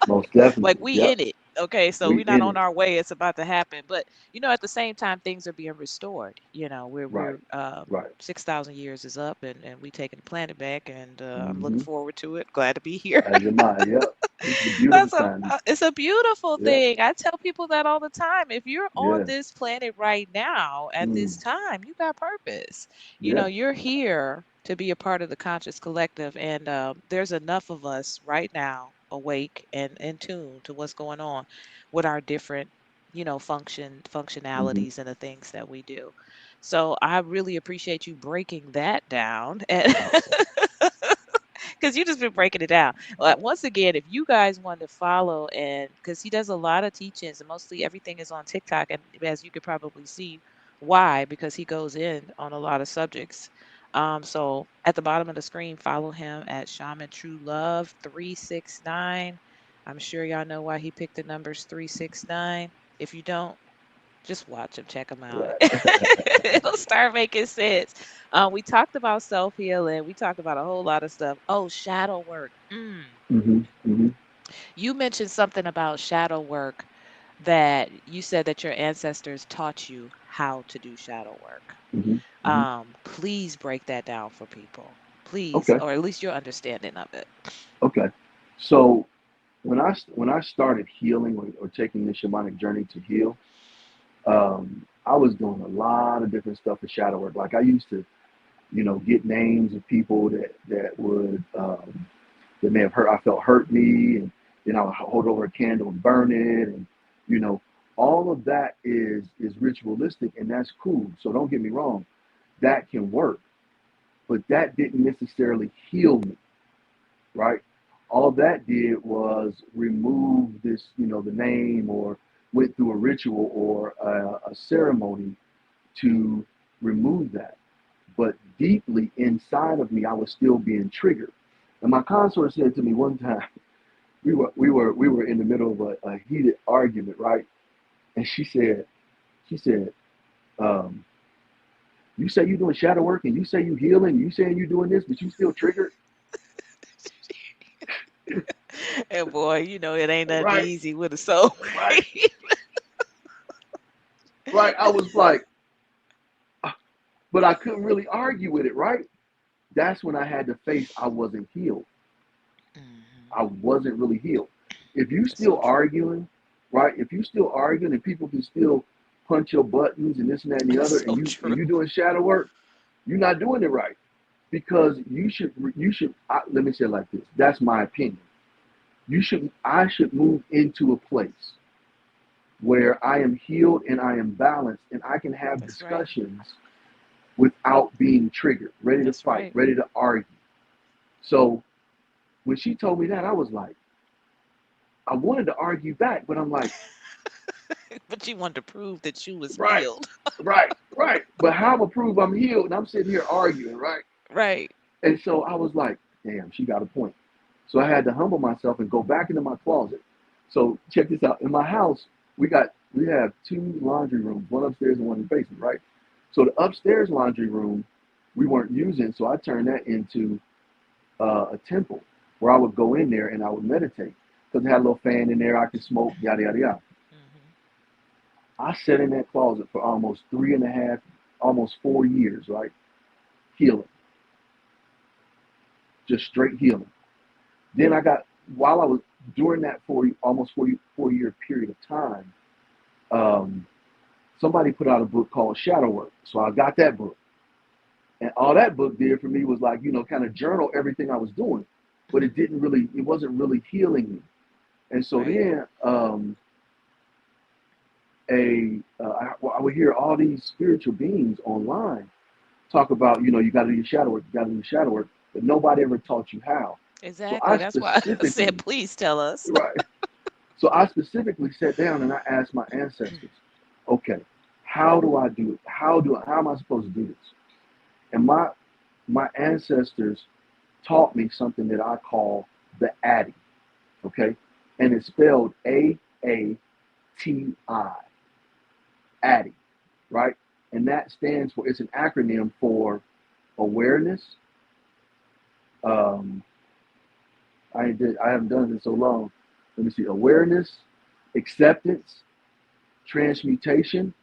Most Like definitely. we Yep. in it. Okay, so We we're not in on it. our way. It's about to happen. But at the same time, things are being restored. We're Right. we're Right. 6,000 years is up, and we taking the planet back, and I'm looking Hmm. forward to it. Glad to be here. As am I. Yep. This is a beautiful time. It's a beautiful Yep. thing. I tell people that all the time. If you're on Yeah. this planet right now at Mm. this time, you got purpose. Yeah. You're here to be a part of the conscious collective, and there's enough of us right now awake and in tune to what's going on with our different, Hmm. functionalities and the things that we do. So I really appreciate you breaking that down. And because you just been breaking it down. Once again, if you guys want to follow, and because he does a lot of teachings, and mostly everything is on TikTok, and as you could probably see why, because he goes in on a lot of subjects. So at the bottom of the screen, follow him at Shaman True Love 369. I'm sure y'all know why he picked the numbers 369. If you don't, just watch them, check them out. Right. It'll start making sense. We talked about self healing. We talked about a whole lot of stuff. Oh, shadow work. Hmm. Hmm. You mentioned something about shadow work, that you said that your ancestors taught you how to do shadow work. Hmm. Hmm. Please break that down for people, please, Okay. or at least your understanding of it. Okay. So when I started healing or taking the shamanic journey to heal, I was doing a lot of different stuff for shadow work. Like I used to, get names of people that would that may have hurt. I felt hurt me, and then I would hold over a candle and burn it, and you know, all of that is ritualistic, and that's cool. So don't get me wrong, that can work, but that didn't necessarily heal me, right? All that did was remove this, the name, or went through a ritual or a ceremony to remove that. But deeply inside of me, I was still being triggered. And my consort said to me one time, we were in the middle of a heated argument, right? And she said, um, you say you're doing shadow work, and you say you healing, you saying you're doing this, but you still triggered, And boy, it ain't nothing right? easy with a soul. Right? Right? I was like, but I couldn't really argue with it, right? That's when I had to face I wasn't healed. Mhm. I wasn't really healed. If you That's so still true. arguing, right? If you still arguing and people can still punch your buttons and this and that and the That's other, so and you true. and you doing shadow work, you're not doing it right. Because let me say it like this. That's my opinion. I should move into a place where I am healed and I am balanced and I can have That's right. discussions without being triggered, ready to That's fight, right. ready to argue. So when she told me that, I was like, I wanted to argue back, but I'm like, But you wanted to prove that you was right, healed. right. But how am I prove I'm healed? And I'm sitting here arguing, right? Right. And so I was like, damn, she got a point. So I had to humble myself and go back into my closet. So check this out. In my house, we have two laundry rooms, one upstairs and one in the basement, right? So the upstairs laundry room we weren't using, so I turned that into a temple where I would go in there and I would meditate because it had a little fan in there. I could smoke, yada yada yada. Hmm. I sat in that closet for almost 3.5, almost 4 years, right? Healing, just straight healing. Then while I was during that almost 4 year period of time, um, somebody put out a book called Shadow Work. So I got that book. And all that book did for me was like, kind of journal everything I was doing. But it wasn't really healing me. And so Right. then I would hear all these spiritual beings online talk about, you got to do your shadow work, you got to do your shadow work, but nobody ever taught you how. So Exactly. I That's why I said, specifically, please tell us. right. So I specifically sat down and I asked my ancestors, okay, how do I do it? How am I supposed to do this? And my ancestors taught me something that I call the Addy, okay? And it's spelled AATI, Addy, right? And that stands for, it's an acronym for awareness. Um, I haven't done it in so long. Let me see. Awareness, acceptance, transmutation,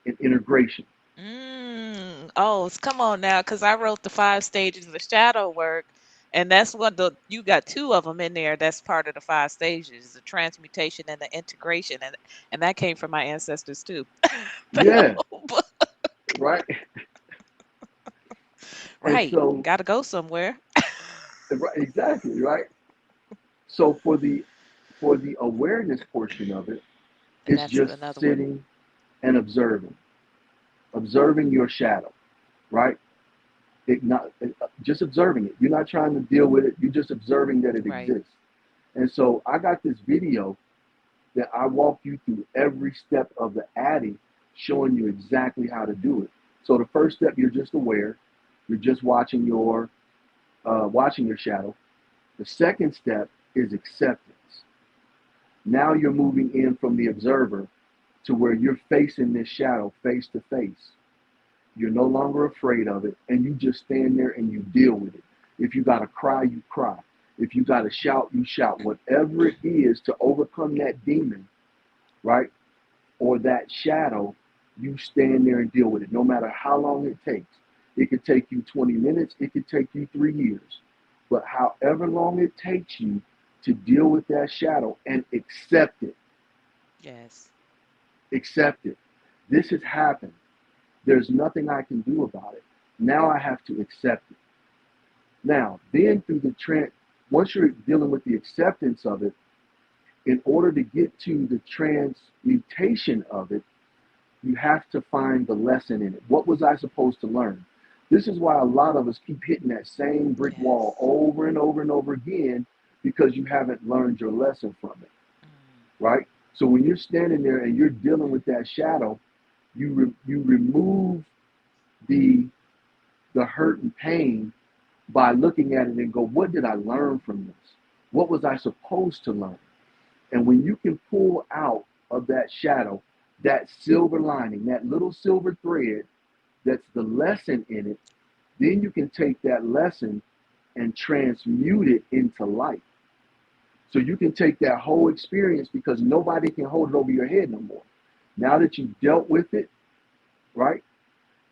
and integration. Oh, come on now, because I wrote the 5 stages of the shadow work, and that's what you got two of them in there. That's part of the 5 stages: the transmutation and the integration, and that came from my ancestors too. The Yeah, whole book. right. And Right, so, got to go somewhere, right, exactly, right. So for the awareness portion of it, and it's that's just another one. sitting and observing your shadow, right? Just observing it. You're not trying to deal with it. You're just observing that it Right. exists. And so I got this video that I walk you through every step of the Addy, showing you exactly how to do it. So the first step, you're just aware. You're just watching your shadow. The second step is acceptance. Now you're moving in from the observer to where you're facing this shadow face to face. You're no longer afraid of it, and you just stand there and you deal with it. If you got to cry, you cry. If you got to shout, you shout. Whatever it is to overcome that demon, right, or that shadow, you stand there and deal with it, no matter how long it takes. It could take you 20 minutes, it could take you 3 years. But however long it takes you to deal with that shadow and Yes. accept it. This has happened. There's nothing I can do about it. Now I have to accept it. Now, then through once you're dealing with the acceptance of it, in order to get to the transmutation of it, you have to find the lesson in it. What was I supposed to learn? This is why a lot of us keep hitting that same brick wall Yes. over and over and over again because you haven't learned your lesson from it, Mm. right? So when you're standing there and you're dealing with that shadow, you remove the hurt and pain by looking at it and go, what did I learn from this? What was I supposed to learn? And when you can pull out of that shadow that silver lining, that little silver thread that's the lesson in it, then you can take that lesson and transmute it into light. So you can take that whole experience because nobody can hold it over your head no more. Now that you've dealt with it, right?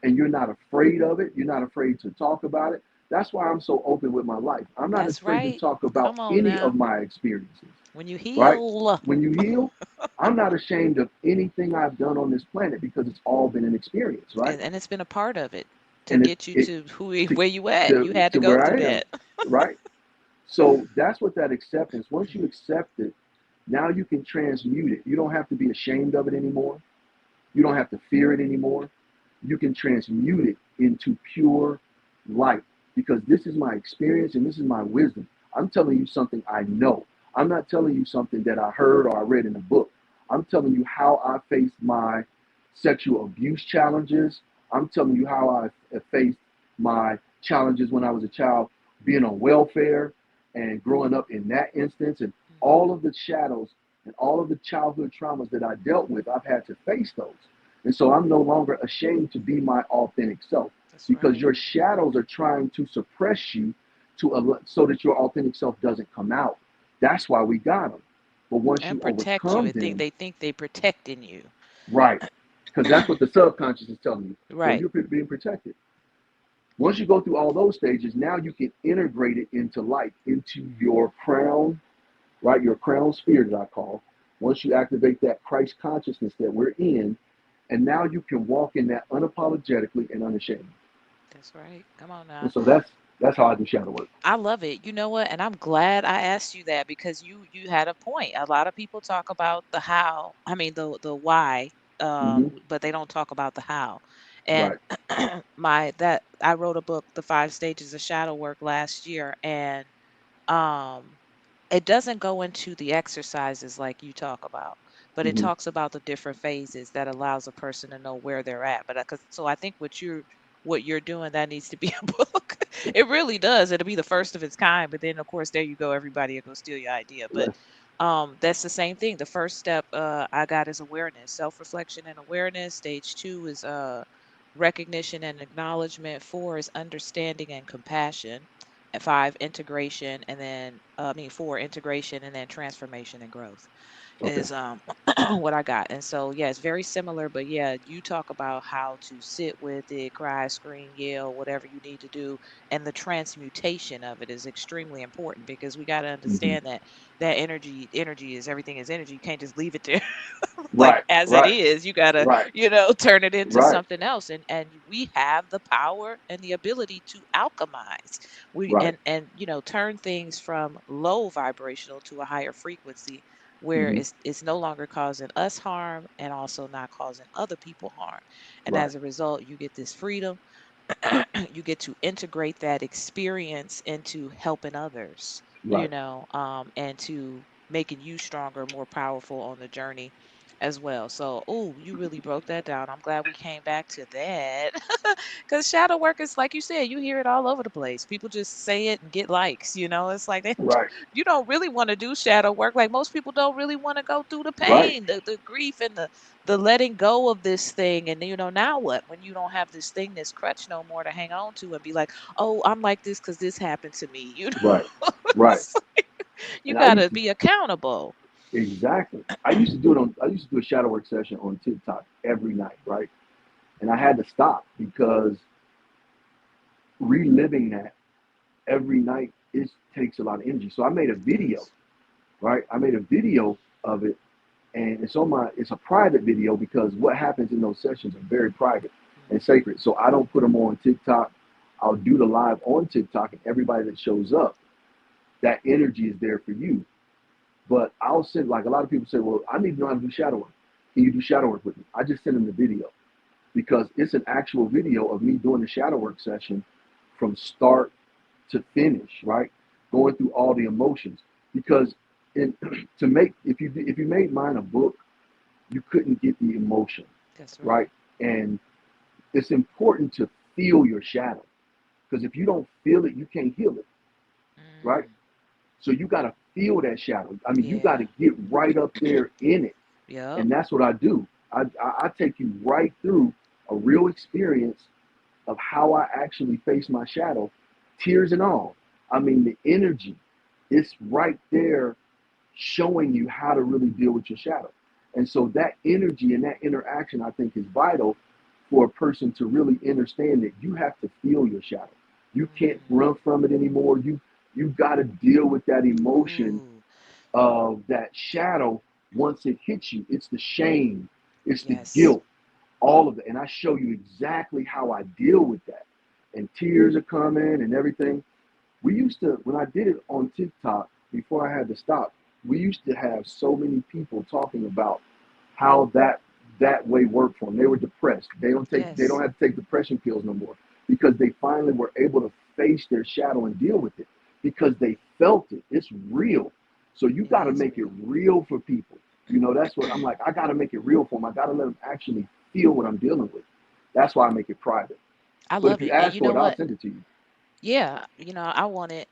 And you're not afraid of it, you're not afraid to talk about it. That's why I'm so open with my life. I'm not That's afraid to right. talk about Come on any of now. my experiences, When you right? heal, When you heal, I'm not ashamed of anything I've done on this planet because it's all been an experience, right? and it's been a part of it to And get you it to to where you at. You to had to to go where through I am, that. right? So that's what that acceptance. Once you accept it, now you can transmute it. You don't have to be ashamed of it anymore. You don't have to fear it anymore. You can transmute it into pure light because this is my experience and this is my wisdom. I'm telling you something I know. I'm not telling you something that I heard or I read in a book. I'm telling you how I faced my sexual abuse challenges. I'm telling you how I faced my challenges when I was a child, being on welfare and growing up in that instance, and all of the shadows and all of the childhood traumas that I dealt with, I've had to face those. And so I'm no longer ashamed to be my authentic self That's because right. your shadows are trying to suppress you so that your authentic self doesn't come out. That's why we got them. But once And you protect you. overcome I think them, they protecting you. right, because that's what the subconscious is telling you. No, Right. you're being protected. Once you go through all those stages, now you can integrate it into life, into your crown, right? Your crown sphere that I call. Once you activate that Christ consciousness that we're in, and now you can walk in that unapologetically and unashamed. That's right. Come on now. And so that's how I do shadow work. I love it. You know what? And I'm glad I asked you that because you had a point. A lot of people talk about the how, I mean the why, Hmm. but they don't talk about the how. And Right. my that I wrote a book, The 5 Stages of Shadow Work last year, and um it doesn't go into the exercises like you talk about. but it Mm-hmm. talks about the different phases that allows a person to know where they're at. But so I think what you're doing, that needs to be a book. It really does. It'll be the first of its kind. But then, of course, there you go. Everybody will go steal your idea. But Let's. that's the same thing. The first step I got is awareness, self-reflection and awareness. Stage 2 is recognition and acknowledgement. 4 is understanding and compassion. And 5, integration, and then 4, integration, and then transformation and growth Okay. is what I got. And so yeah, it's very similar, but yeah, you talk about how to sit with it, cry, scream, yell, whatever you need to do, and the transmutation of it is extremely important, because we got to Mm-hmm. understand that energy is everything is energy. You can't just leave it there like Right. as it Right. is. You got to, Right. turn it into Right. something else, and we have the power and the ability to alchemize. We Right. and turn things from low vibrational to a higher frequency, where Mm-hmm. it's no longer causing us harm and also not causing other people harm. And Right. as a result, you get this freedom. You get to integrate that experience into helping others, Right. and to making you stronger, more powerful on the journey as well. So, oh, you really broke that down. I'm glad we came back to that. Because shadow work is, like you said, you hear it all over the place. People just say it and get likes. It's like Right. you don't really want to do shadow work. Like, most people don't really want to go through the Right. pain, the grief, and the letting go of this thing. And now what, when you don't have this thing, this crutch no more to hang on to and be like, oh, I'm like this because this happened to me. Right. Right. It's like, you And I got used to to be accountable. exactly. I used to do a shadow work session on TikTok every night, right? And I had to stop because reliving that every night takes a lot of energy. So I made a It video, does. right? I made a video of it, and it's a private video because what happens in those sessions are very private and Mhm. sacred. So I don't put them on TikTok. I'll do the live on TikTok, and everybody that shows up, that energy is there for you. But I'll send, like, a lot of people say, well, I need to know how to do shadow work. Can you do shadow work with me? I just send them the video because it's an actual video of me doing the shadow work session from start to finish, right? Going through all the emotions. Because in, to make if you made mine a book, you couldn't get the emotion, That's right. right? And it's important to feel your shadow because if you don't feel it, you can't heal it, right? Mm, So you got to feel that shadow. I mean, you got to yeah. get right up there in it, Yep. and that's what I do. I take you right through a real experience of how I actually face my shadow, tears and all. I mean, the energy, it's right there showing you how to really deal with your shadow. And so that energy and that interaction, I think, is vital for a person to really understand that you have to feel your shadow. You can't Mm. run from it anymore. You got to deal with that emotion Ooh, of that shadow once it hits you. It's the shame, it's the yes. guilt, all of it. And I show you exactly how I deal with that. And tears are coming and everything. We used to, when I did it on TikTok before I had to stop, we used to have so many people talking about how that way worked for them. They were depressed. They don't Yes. have to take depression pills no more because they finally were able to face their shadow and deal with it because they felt it. It's real. So you It got to is make it real. real for people. That's what I'm like. I got to make it real for them. I got to let them actually feel what I'm dealing with. That's why I make it private. I But if love you it. And ask you for know it, I'll what? send it to you. Yeah, I want it.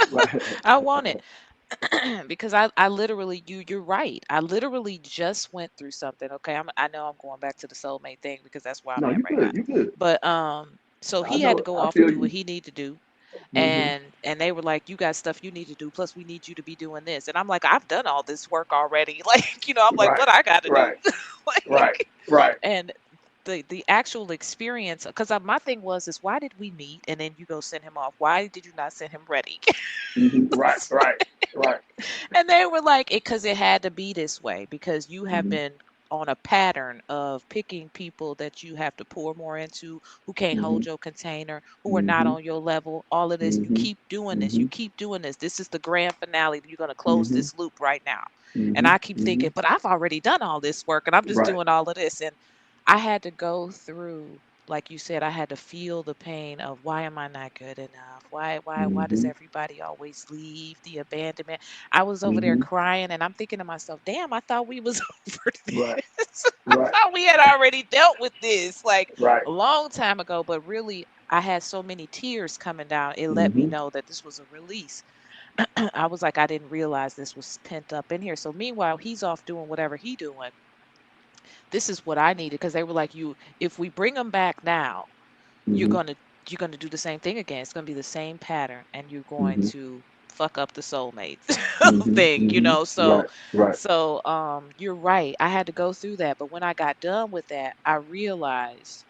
Right. I want it. Because I literally, you're right. I literally just went through something. Okay, I know I'm going back to the soulmate thing because that's where I'm No, at you right now. good. You good. But so I he had to know. go I off and feel do what you. he needed to do, Mm-hmm. and they were like, "You got stuff you need to do. Plus, we need you to be doing this." And I'm like, "I've done all this work already." Like, I'm like, Right. "What I got to do?" Right. Right. Like, Right. and the actual experience, because my thing was is, why did we meet and then you go send him off? Why did you not send him ready? Mm-hmm. Right. Right. Right. And they were like, because it had to be this way, because you have Mm-hmm. been on a pattern of picking people that you have to pour more into, who can't Mm-hmm. hold your container, who are not Mm-hmm. on your level, all of this. You Mm-hmm. keep doing this. Mm-hmm. You keep doing this. This is the grand finale. You're going to close Mm-hmm. this loop right now. And Mm-hmm. I keep Mm-hmm. thinking, but I've already done all this work and I'm just Right. doing all of this. And I had to go through. like you said, I had to feel the pain of why am I not good enough? Why does Mm-hmm. everybody always leave? The abandonment. I was over there Mm-hmm. crying and I'm thinking to myself, damn, I thought we was over Right. this. I Right. thought we had already dealt with this like Right. a long time ago, but really I had so many tears coming down. It let me Mm-hmm. know that this was a release. I was like, I didn't realize this was pent up in here. So meanwhile, he's off doing whatever he doing. This is what I needed because they were like, you, if we bring him back now, you're Mm-hmm. gonna you're gonna do the same thing again. It's gonna be the same pattern, and you're going Mm-hmm. to fuck up the soulmate Mm-hmm. thing, you Mm-hmm. know. So Right. Right. you're right. I had to go through that, but when I got done with that, I realized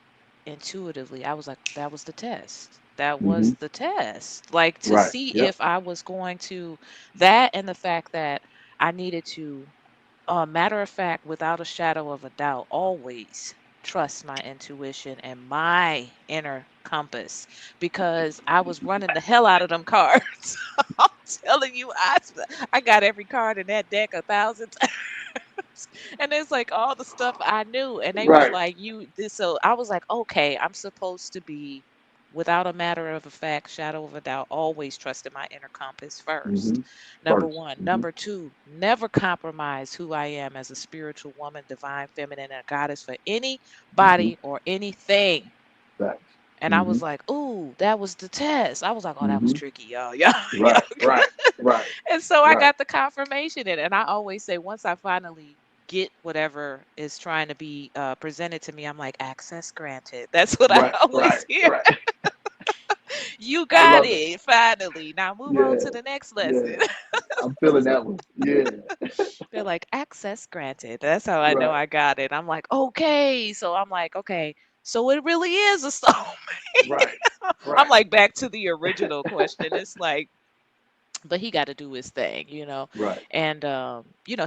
intuitively, I was like, that was the test. That Mm-hmm. was the test. Like to Right. see Yep. if I was going to that and the fact that I needed to matter of fact, without a shadow of a doubt, always trust my intuition and my inner compass because I was running the hell out of them cards. I'm telling you, I got every card in that deck 1,000 times. And it's like all the stuff I knew. And they was Right. like, you this so I was like, okay, I'm supposed to be without a matter of a fact, shadow of a doubt, always trusting my inner compass first. Mm-hmm. Number First. one. Mm-hmm. Number two, never compromise who I am as a spiritual woman, divine feminine, and a goddess for Mm-hmm. anybody or anything. Facts. And I Mm-hmm. was like, ooh, that was the test. I was like, oh, that was Mm-hmm. tricky, y'all. Y'all, y'all. Right. Right. Right. And so I Right. got the confirmation in it. And I always say, once I finally get whatever is trying to be presented to me, I'm like, access granted. That's what I Right. always Right. hear. Right. You I got love it. it finally. Now move on Yeah. to the next Yeah. lesson. I'm feeling that one. Yeah. They're like, access granted. That's how I know Right. I got it. I'm like, okay. So I'm like, okay. So it really is a soulmate. Right. I'm Right. like back to the original question. It's like, but he got to do his thing, you know. Right. And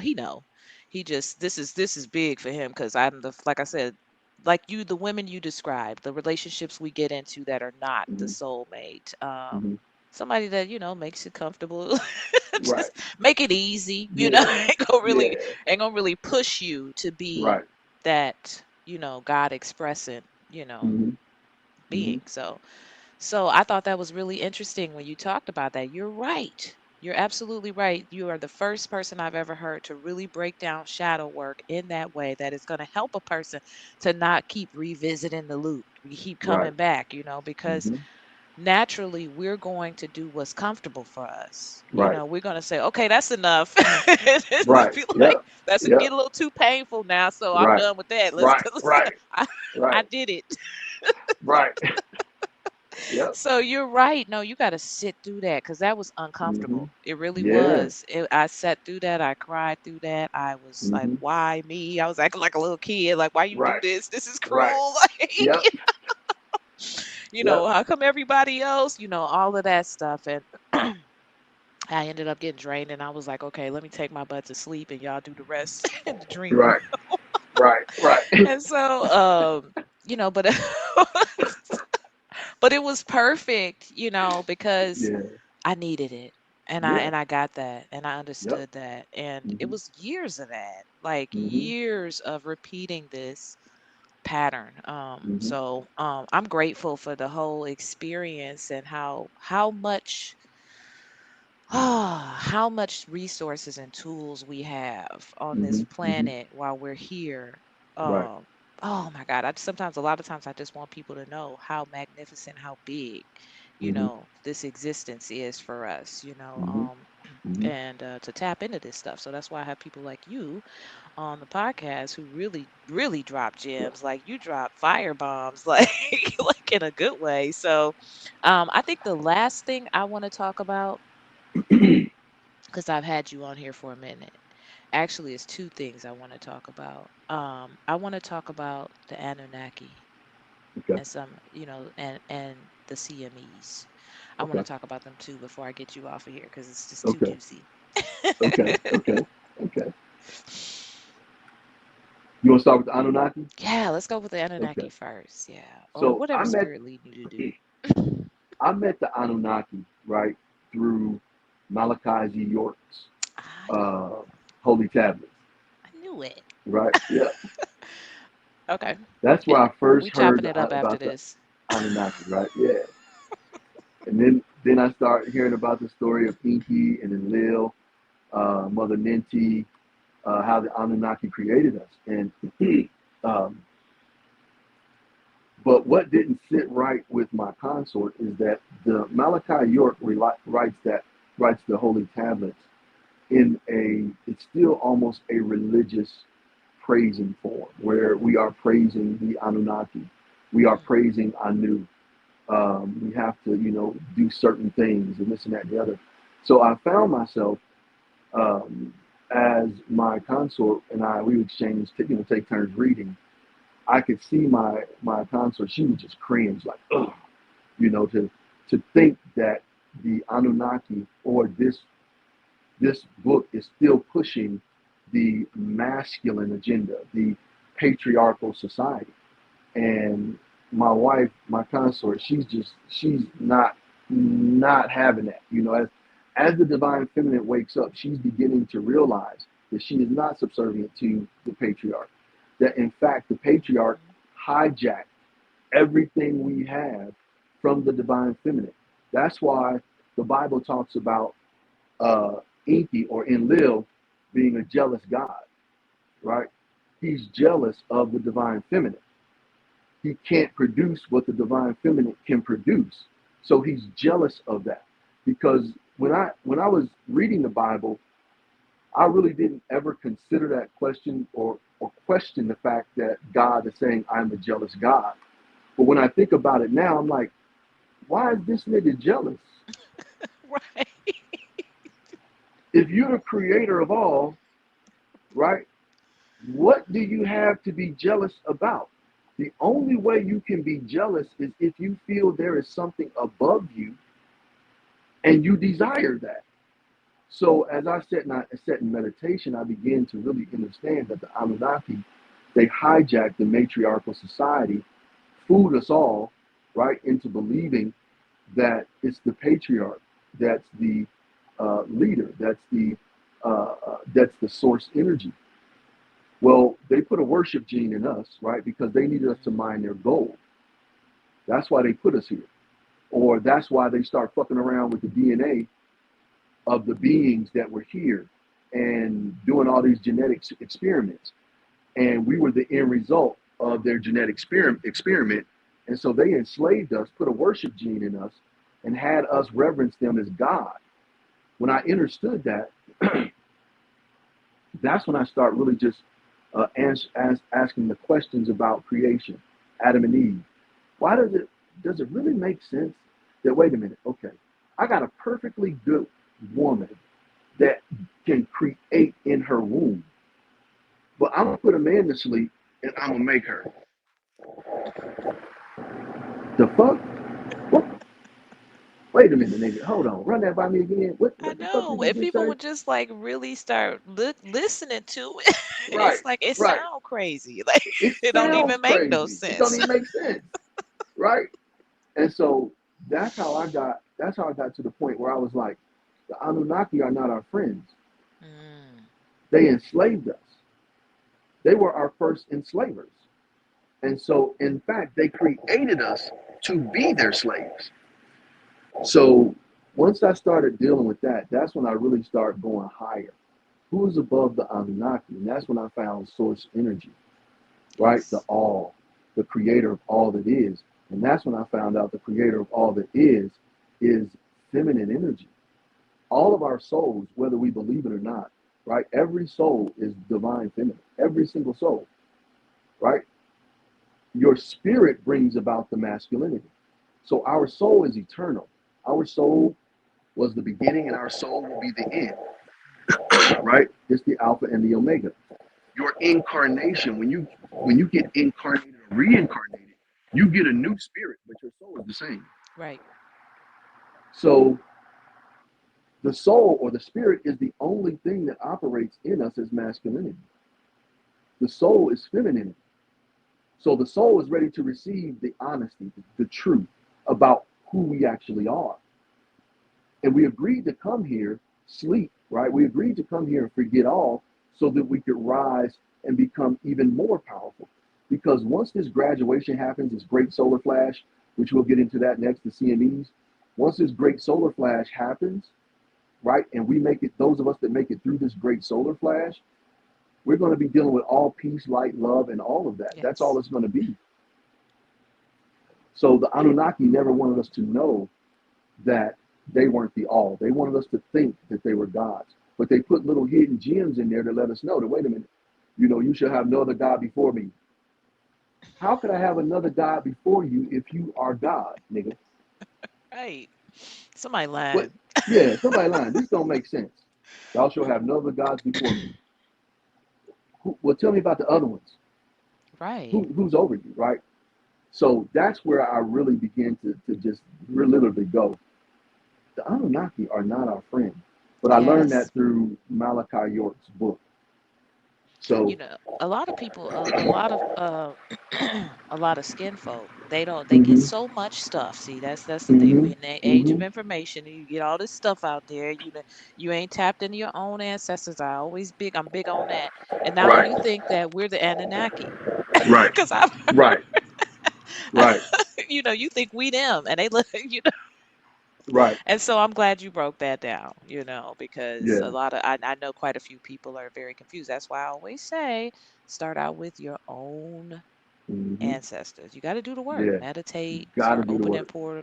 he know. He just this is big for him because I'm the like I said, like you, the women you described, the relationships we get into that are not the Mm-hmm. soulmate. Mm-hmm. Somebody that makes it comfortable, Right. just make it easy, Yeah. Yeah. ain't gonna really push you to be Right. that God expressing Mm-hmm. Mm-hmm. being. So I thought that was really interesting when you talked about that. You're right. You're absolutely right. You are the first person I've ever heard to really break down shadow work in that way that is going to help a person to not keep revisiting the loop. We keep Right. coming back, because Mm-hmm. naturally we're going to do what's comfortable for us. Right. We're going to say, okay, that's enough. It'll Right. be like, Yep. that's Yep. get a little too painful now. So I'm Right. done with that. Right. Right. I, I Right. did it. Right. Yep. So you're right. No, you got to sit through that because that was Mm-hmm. uncomfortable. It really Yeah. was. I sat through that. I cried through that. I was like, Mm-hmm. why me? I was acting like a little kid. Like, why you do Right. this? This is Right. cruel. Yep. Like, Yep. how come everybody else, all of that stuff. And I ended up getting drained and I was like, okay, let me take my butt to sleep and y'all do the rest in the dream Right. world. Right. Right. And so, but but it was perfect, because Yeah. I needed it. And I Yeah. and I got that and I Yep. understood that. And it Mm-hmm. was years of that, like Mm-hmm. years of repeating this pattern. Mm-hmm. I'm grateful for the whole experience and how much how much resources and tools we have on Mm-hmm. this Mm-hmm. planet while we're here. Right. Oh my God. A lot of times, I just want people to know how magnificent, how big, Mm-hmm. this existence is for us, Mm-hmm. Mm-hmm. and to tap into this stuff. So that's why I have people like you on the podcast who really, really drop gems. Like you drop fire bombs, like, like in a good way. So, I think the last thing I want to talk about because I've had you on here for a minute. Actually, it's two things I want to talk about. I want to talk about the Anunnaki Okay. and and the CMEs. I want to Okay. talk about them too before I get you off of here because it's just too Okay. juicy. Okay. Okay. Okay. You want to start with the Anunnaki? Yeah, let's go with the Okay. Anunnaki first. Yeah, or So whatever spirit lead you to do. I met the Anunnaki right through Malachi Z. York's I uh, holy tablets. I knew it. Right. Yeah. Okay. That's where Yeah. I first We chopping heard it up after about the this. Anunnaki, right? Yeah. And then I started hearing about the story of Inky and Enlil, Mother Ninti, how the Anunnaki created us. And um, but what didn't sit right with my consort is that the Malachi York writes the holy tablets in it's still almost a religious praising form where we are praising the Anunnaki, we are Mm. praising Anu. We have to, do certain things and this and that and the other. So I found myself, as my consort and we would exchange, take turns reading. I could see my consort; she would just cringe, like, ugh, to think that the Anunnaki or this book is still pushing the masculine agenda, the patriarchal society. And my wife, my consort, she's not having that. As the divine feminine wakes up, she's beginning to realize that she is not subservient to the patriarch. That in fact the patriarch Mhm. hijacked everything we have from the divine feminine. That's why the Bible talks about uh, Enki or Enlil being a jealous God, right? He's jealous of the divine feminine. He can't produce what the divine feminine can produce. So he's jealous of that. Because when I was reading the Bible, I really didn't ever consider that question or question the fact that God is saying I'm a jealous God. But when I think about it now, I'm like, why is this nigga jealous? Right. If you're the creator of all, right? What do you have to be jealous about? The only way you can be jealous is if you feel there is something above you and you desire that. So as I sat in meditation, I began to really understand that the Anunnaki, they hijacked the matriarchal society, fooled us all, right, into believing that it's the patriarch that's the leader, that's the source energy. Well, they put a worship gene in us, right, because they needed us to Mhm. mine their gold. That's why they put us here. Or that's why they start fucking around with the DNA of the beings that were here and doing all these genetic experiments. And we were the end result of their genetic experiment. And so they enslaved us, put a worship gene in us, and had us reverence them as God. When I understood that, that's when I start really just asking the questions about creation, Adam and Eve. Why does it really make sense that, wait a minute, okay, I got a perfectly good woman that can create in her womb, but I'm gonna put a man to sleep and I'm gonna make her. The fuck? What? Wait a minute, nigga. Hold on. Run that by me again. I What the fuck did know. you If just people say? would just like really start listening to it, Right, it's like it right. sound crazy. Like It it don't sounds even make no crazy. It don't sense. even make sense. Right? And so that's how I got to the point where I was like, the Anunnaki are not our friends. Mm. They enslaved us. They were our first enslavers. And so in fact they created us to be their slaves. So once I started dealing with that, that's when I really started going higher. Who is above the Anunnaki? And that's when I found source energy, right? The Yes. all, the creator of all that is. And that's when I found out the creator of all that is feminine energy. All of our souls, whether we believe it or not, right? Every soul is divine feminine. Every single soul, right? Your spirit brings about the masculinity. So our soul is eternal. Our soul was the beginning and our soul will be the end, right? It's the alpha and the omega. Your incarnation, when you get incarnated or reincarnated, you get a new spirit, but your soul is the same. Right. So the soul or the spirit is the only thing that operates in us as masculinity. The soul is feminine. So the soul is ready to receive the honesty, the truth about who we actually are. And we agreed to come here, sleep, right? We agreed to come here and forget all so that we could rise and become even more powerful. Because once this graduation happens, this great solar flash, which we'll get into that next, the CMEs, once this great solar flash happens, right, and we make it, those of us that make it through this great solar flash, we're going to be dealing with all peace, light, love, and all of that. That's all Yes. it's going to be. So the Anunnaki never wanted us to know that they weren't the all. They wanted us to think that they were gods. But they put little hidden gems in there to let us know that, wait a minute, you shall have no other God before me. How could I have another God before you if you are God, nigga? Right. Somebody What? lying. Yeah, somebody lying. This don't make sense. Thou shalt have no other gods before me. Well, tell me about the other ones. Right. Who's over you, right? So that's where I really begin to just literally go. The Anunnaki are not our friend. But I learned Yes. that through Malachi York's book. So, A lot of people, a lot of a lot of skin folk, they get mm-hmm, so much stuff. See, that's the thing. mm-hmm, We in the age mm-hmm, of information, and you get all this stuff out there. You ain't tapped into your own ancestors. I'm big on that. And now right, you think that we're the Anunnaki, right, because I'm, right, right, you think we them, and they look, right, And so I'm glad you broke that down, because yeah, I know quite a few people are very confused. That's why I always say start out with your own mm-hmm, ancestors. You got to do the work, yeah. You meditate, got to start do the opening work. portal,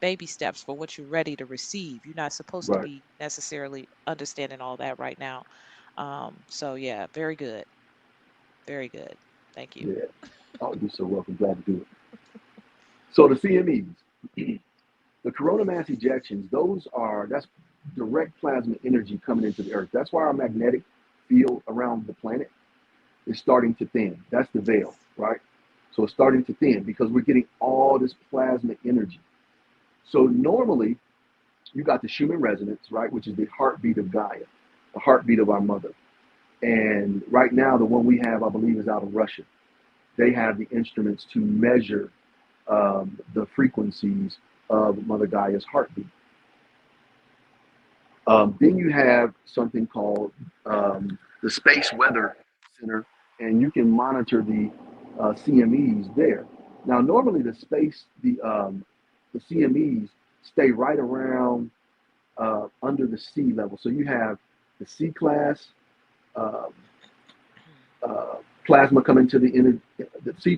baby steps for what you're ready to receive. You're not supposed to Right, be necessarily understanding all that right now. So yeah, very good. Very good. Thank you. yeah. Oh, you're so welcome. Glad to do it. So the CMEs, the corona mass ejections, that's direct plasma energy coming into the earth. That's why our magnetic field around the planet is starting to thin. That's the veil, Yes. right? So it's starting to thin because we're getting all this plasma energy. So normally you got the Schumann resonance, right, which is the heartbeat of Gaia, the heartbeat of our mother. And right now, the one we have, I believe, is out of Russia. They have the instruments to measure the frequencies of Mother Gaia's heartbeat. Then you have something called the Space Weather Center, and you can monitor the CMEs there. Now, normally the CMEs stay right around under the sea level. So you have the C class uh, uh, plasma coming to the C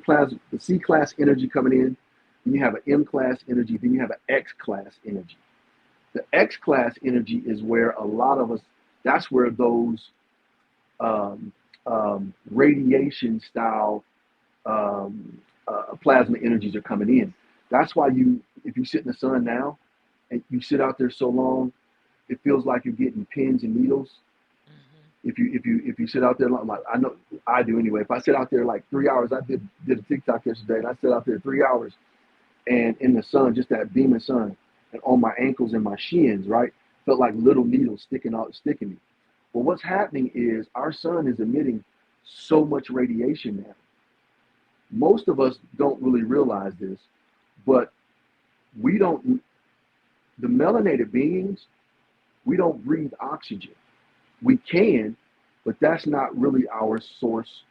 class energy coming in. Then you have an M class energy. Then you have an X class energy. The X class energy is where a lot of us. That's where those um, radiation style plasma energies are coming in. That's why if you sit in the sun now and you sit out there so long, it feels like you're getting pins and needles. Hmm. If you sit out there like I know I do anyway. If I sit out there like 3 hours, I did a TikTok yesterday, and I sat out there 3 hours and in the sun, just that beaming sun, and on my ankles and my shins, right, felt like little needles sticking me. Well, what's happening is our sun is emitting so much radiation now. Most of us don't really realize this, but we don't. The melanated beings, we don't breathe oxygen. We can, but that's not really our source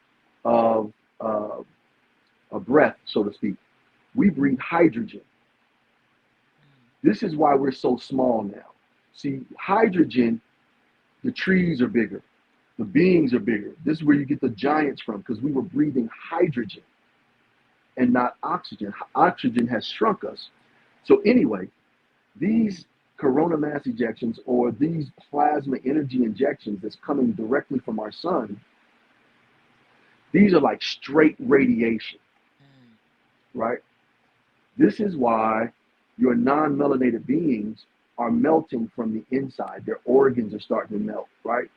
of uh, a breath, so to speak. We breathe hydrogen. This is why we're so small now. See, hydrogen, the trees are bigger, the beings are bigger. This is where you get the giants from because we were breathing hydrogen and not oxygen. Oxygen has shrunk us. So, anyway, these corona mass ejections or these plasma energy injections that's coming directly from our sun, these are like straight radiation, Mm. right? This is why your non melanated beings are melting from the inside. Their organs are starting to melt, right?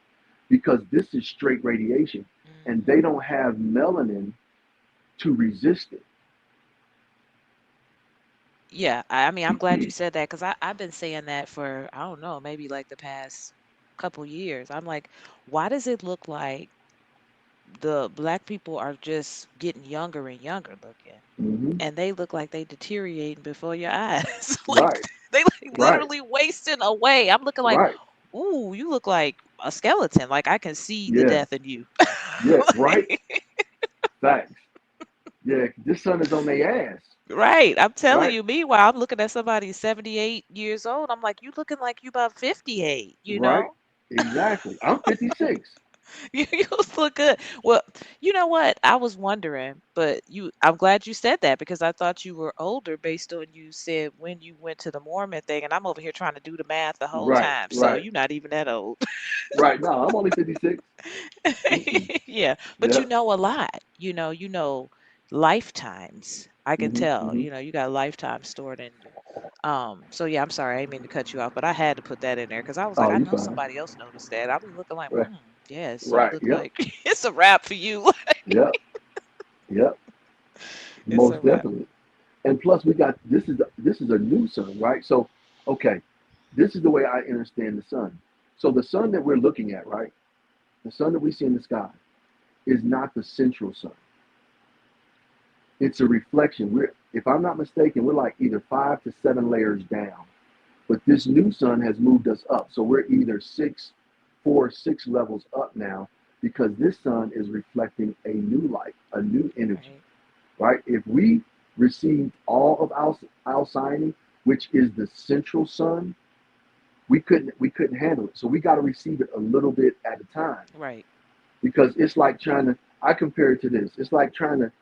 Because this is straight radiation and Hmm. they don't have melanin to resist it. Yeah, I mean, I'm glad you said that because I've been saying that for, I don't know, maybe like the past couple years. I'm like, why does it look like the black people are just getting younger and younger looking, Mm-hmm. and they look like they deteriorating before your eyes? Like Right, they like right, literally wasting away. I'm looking like, right. ooh, you look like a skeleton. Like I can see the Yeah, death in you. yeah, right. Like, Facts. Yeah, this sun is on their ass, Right. I'm telling right? you, meanwhile, I'm looking at somebody 78 years old. I'm like, you looking like you about 58, you Right? know? Exactly. I'm 56. You look good. Well, you know what? I was wondering, but I'm glad you said that because I thought you were older based on you said when you went to the Mormon thing, and I'm over here trying to do the math the whole Right, time. So right, you're not even that old. right. No, I'm only 56. Mm-mm. Yeah, but Yeah. you know a lot. You know lifetimes. I can Hmm. tell. Hmm. You got lifetime stored in you. So yeah, I'm sorry, I didn't mean to cut you off, but I had to put that in there because I was like, Oh, I you know fine. somebody else noticed that. I was looking like, Right, yes, you right. look Yep, like it's a wrap for you. yep, yep. It's a Most wrap. definitely. And plus, we got this is a new sun, right? So, okay, this is the way I understand the sun. So the sun that we're looking at, right? The sun that we see in the sky is not the central sun. It's a reflection. If I'm not mistaken, we're like either 5 to 7 layers down. But this new sun has moved us up. So we're either 6 levels up now because this sun is reflecting a new light, a new energy, Right. right? If we received all of Alcyone, which is the central sun, we couldn't handle it. So we got to receive it a little bit at a time Right. because it's like trying to. I compare it to this. It's like trying to.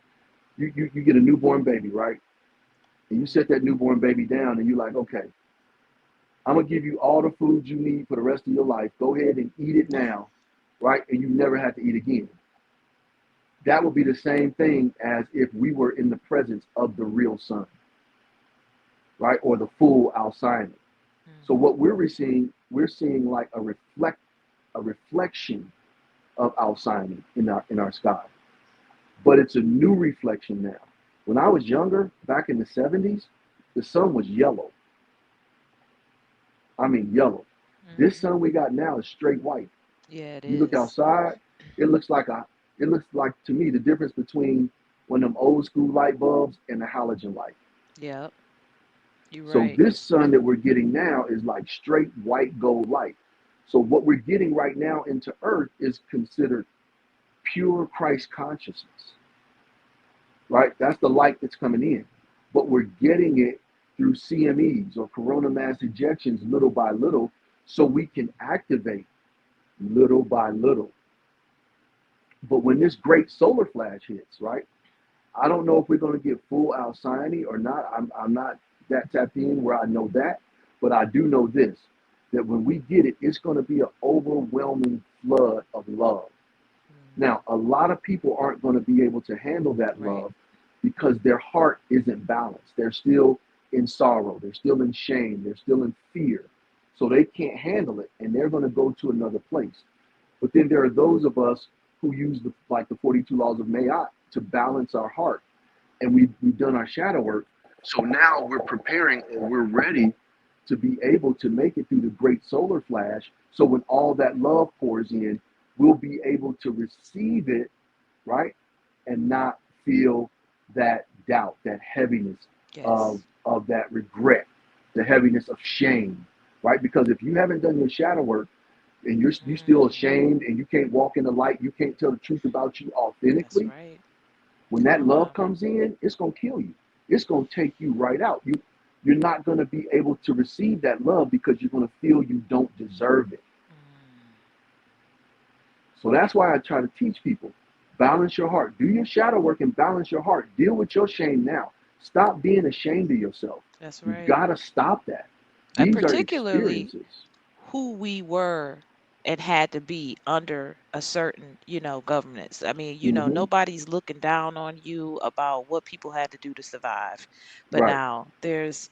You get a newborn baby, right? And you Mm. set that newborn baby down, and you're like, okay, I'm gonna give you all the food you need for the rest of your life. Go ahead and eat it now, right? And you never have to eat again. That would be the same thing as if we were in the presence of the real sun, right? Or the full Alcyone. So Hmm. what we're seeing like a reflection of Alcyone in our sky. But it's a new reflection now. When I was younger, back in the 70s, the sun was yellow. I mean yellow. This Hmm. sun we got now is straight white. Yeah, it You look is. outside, it looks like a it looks like to me the difference between one of them old school light bulbs and a halogen light. Yep. You're So right. this sun that we're getting now is like straight white gold light. So what we're getting right now into Earth is considered pure Christ consciousness, right? That's the light that's coming in. But we're getting it through CMEs or corona mass ejections little by little so we can activate little by little. But when this great solar flash hits, right? I don't know if we're going to get full Alcyone or not. I'm not that tapped in where I know that, but I do know this that when we get it, it's going to be an overwhelming flood of love. Mm. Now, a lot of people aren't going to be able to handle that Right. love because their heart isn't balanced. They're still in sorrow, they're still in shame, they're still in fear. So they can't handle it and they're going to go to another place. But then there are those of us who use the 42 laws of Mayat to balance our heart. And we've done our shadow work. So now we're preparing or we're ready to be able to make it through the great solar flash. So when all that love pours in, we'll be able to receive it, right? And not feel that doubt, that heaviness Yes. of that regret, the heaviness of shame, right? Because if you haven't done your shadow work, and you still Hmm. ashamed and you can't walk in the light, you can't tell the truth about you That's authentically, right. when Come that on love now. comes in, it's gonna kill you. It's gonna take you right out. You're not gonna be able to receive that love because you're gonna feel you don't deserve it. Mm. So that's why I try to teach people. Balance your heart. Do your shadow work and balance your heart. Deal with your shame now. Stop being ashamed of yourself. That's You've right. got to stop that. And These are particularly experiences. who we were and had to be under a certain, governance. I mean, Hmm. nobody's looking down on you about what people had to do to survive. But Right. now there's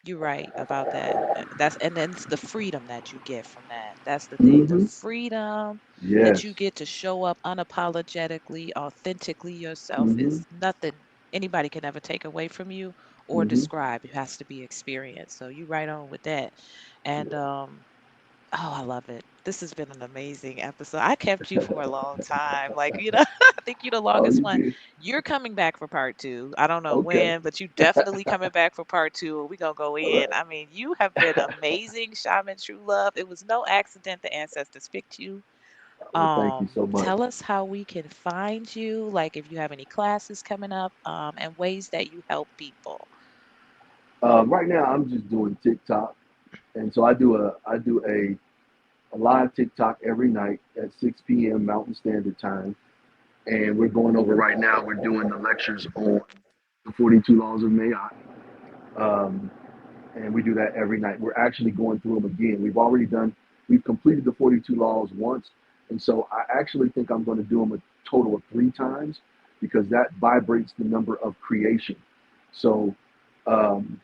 you're right about that. That's and then it's the freedom that you get from that. That's the thing. The Hmm. freedom that you Yes. get to show up unapologetically, authentically yourself Hmm. is nothing anybody can ever take away from you or Hmm. describe. It has to be experienced. So you right on with that. And Yeah. oh, I love it. This has been an amazing episode. I kept you for a long time. Like, I think you're the Oh, longest you one. did. You're coming back for part two. I don't know Okay. when, but you definitely coming back for part two. We're gonna go All in. right. I mean, you have been amazing, Shaman True Love. It was no accident the ancestors picked you Well, thank you so much. Tell us how we can find you, like if you have any classes coming up, and ways that you help people. Right now, I'm just doing TikTok, and so I do a live TikTok every night at 6 p.m. Mountain Standard Time, and we're going over right now. We're doing the lectures on the 42 laws of Mayat, um, and we do that every night. We're actually going through them again. We've completed the 42 laws once, and so I actually think I'm going to do them a total of 3 times because that vibrates the number of creation. So um,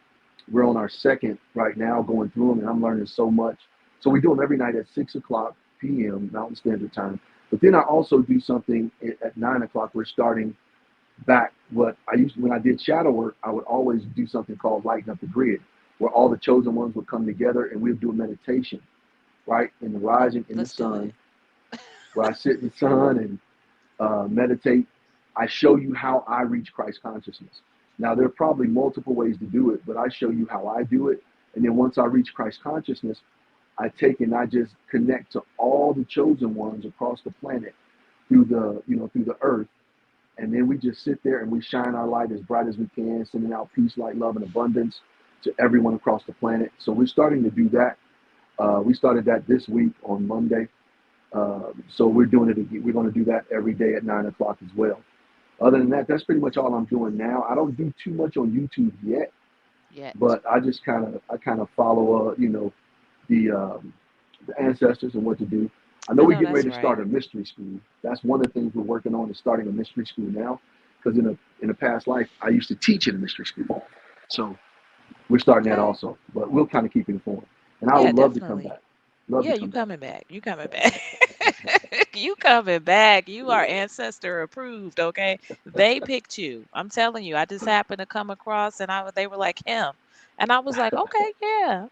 we're on our second right now going through them, and I'm learning so much. So we do them every night at 6 o'clock p.m. Mountain Standard Time. But then I also do something at 9 o'clock. We're starting back what I used to, when I did shadow work, I would always do something called lighten up the grid, where all the chosen ones would come together and we'd do a meditation, right? In the rising in the Let's do sun, it. where I sit in the sun and meditate. I show you how I reach Christ consciousness. Now, there are probably multiple ways to do it, but I show you how I do it. And then once I reach Christ consciousness, I take and I just connect to all the chosen ones across the planet through the earth, and then we just sit there and we shine our light as bright as we can, sending out peace, light, love, and abundance to everyone across the planet. So we're starting to do that. We started that this week on Monday. So we're doing it again. We're going to do that every day at 9 o'clock as well. Other than that, that's pretty much all I'm doing now. I don't do too much on YouTube yet, Yet. but I kind of follow, the ancestors and what to do. I know I we're know getting that's ready to right. start a mystery school. That's one of the things we're working on is starting a mystery school now. Because in a past life, I used to teach in a mystery school, so we're starting that Okay. also. But we'll kind of keep it informed. And I Yeah, would love to come definitely. back. Love to Yeah, you come back. coming back. You coming back. You coming back. You are ancestor approved, okay? They picked you. I'm telling you. I just happened to come across and they were like him. And I was like, okay, yeah.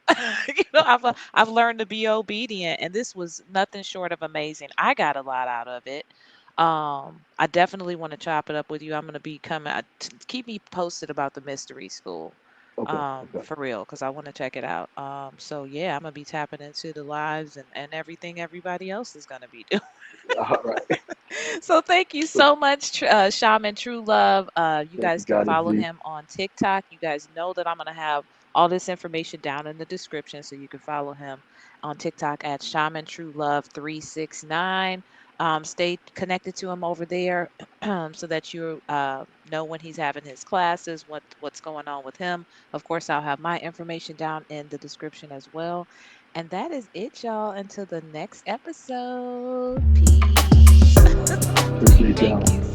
I've learned to be obedient and this was nothing short of amazing. I got a lot out of it. I definitely want to chop it up with you. I'm going to be coming keep me posted about the mystery school. Okay. Okay. For real, because I want to check it out. So yeah, I'm gonna be tapping into the lives and everything everybody else is gonna be doing. All right. So thank you So so much, Shaman True Love. You thank you, guys can God is follow Z. him on TikTok. You guys know that I'm gonna have all this information down in the description, so you can follow him on TikTok at Shaman True Love 369. Stay connected to him over there so that you know when he's having his classes, what's going on with him. Of course, I'll have my information down in the description as well. And that is it, y'all. Until the next episode. Peace. Appreciate Thank you y'all.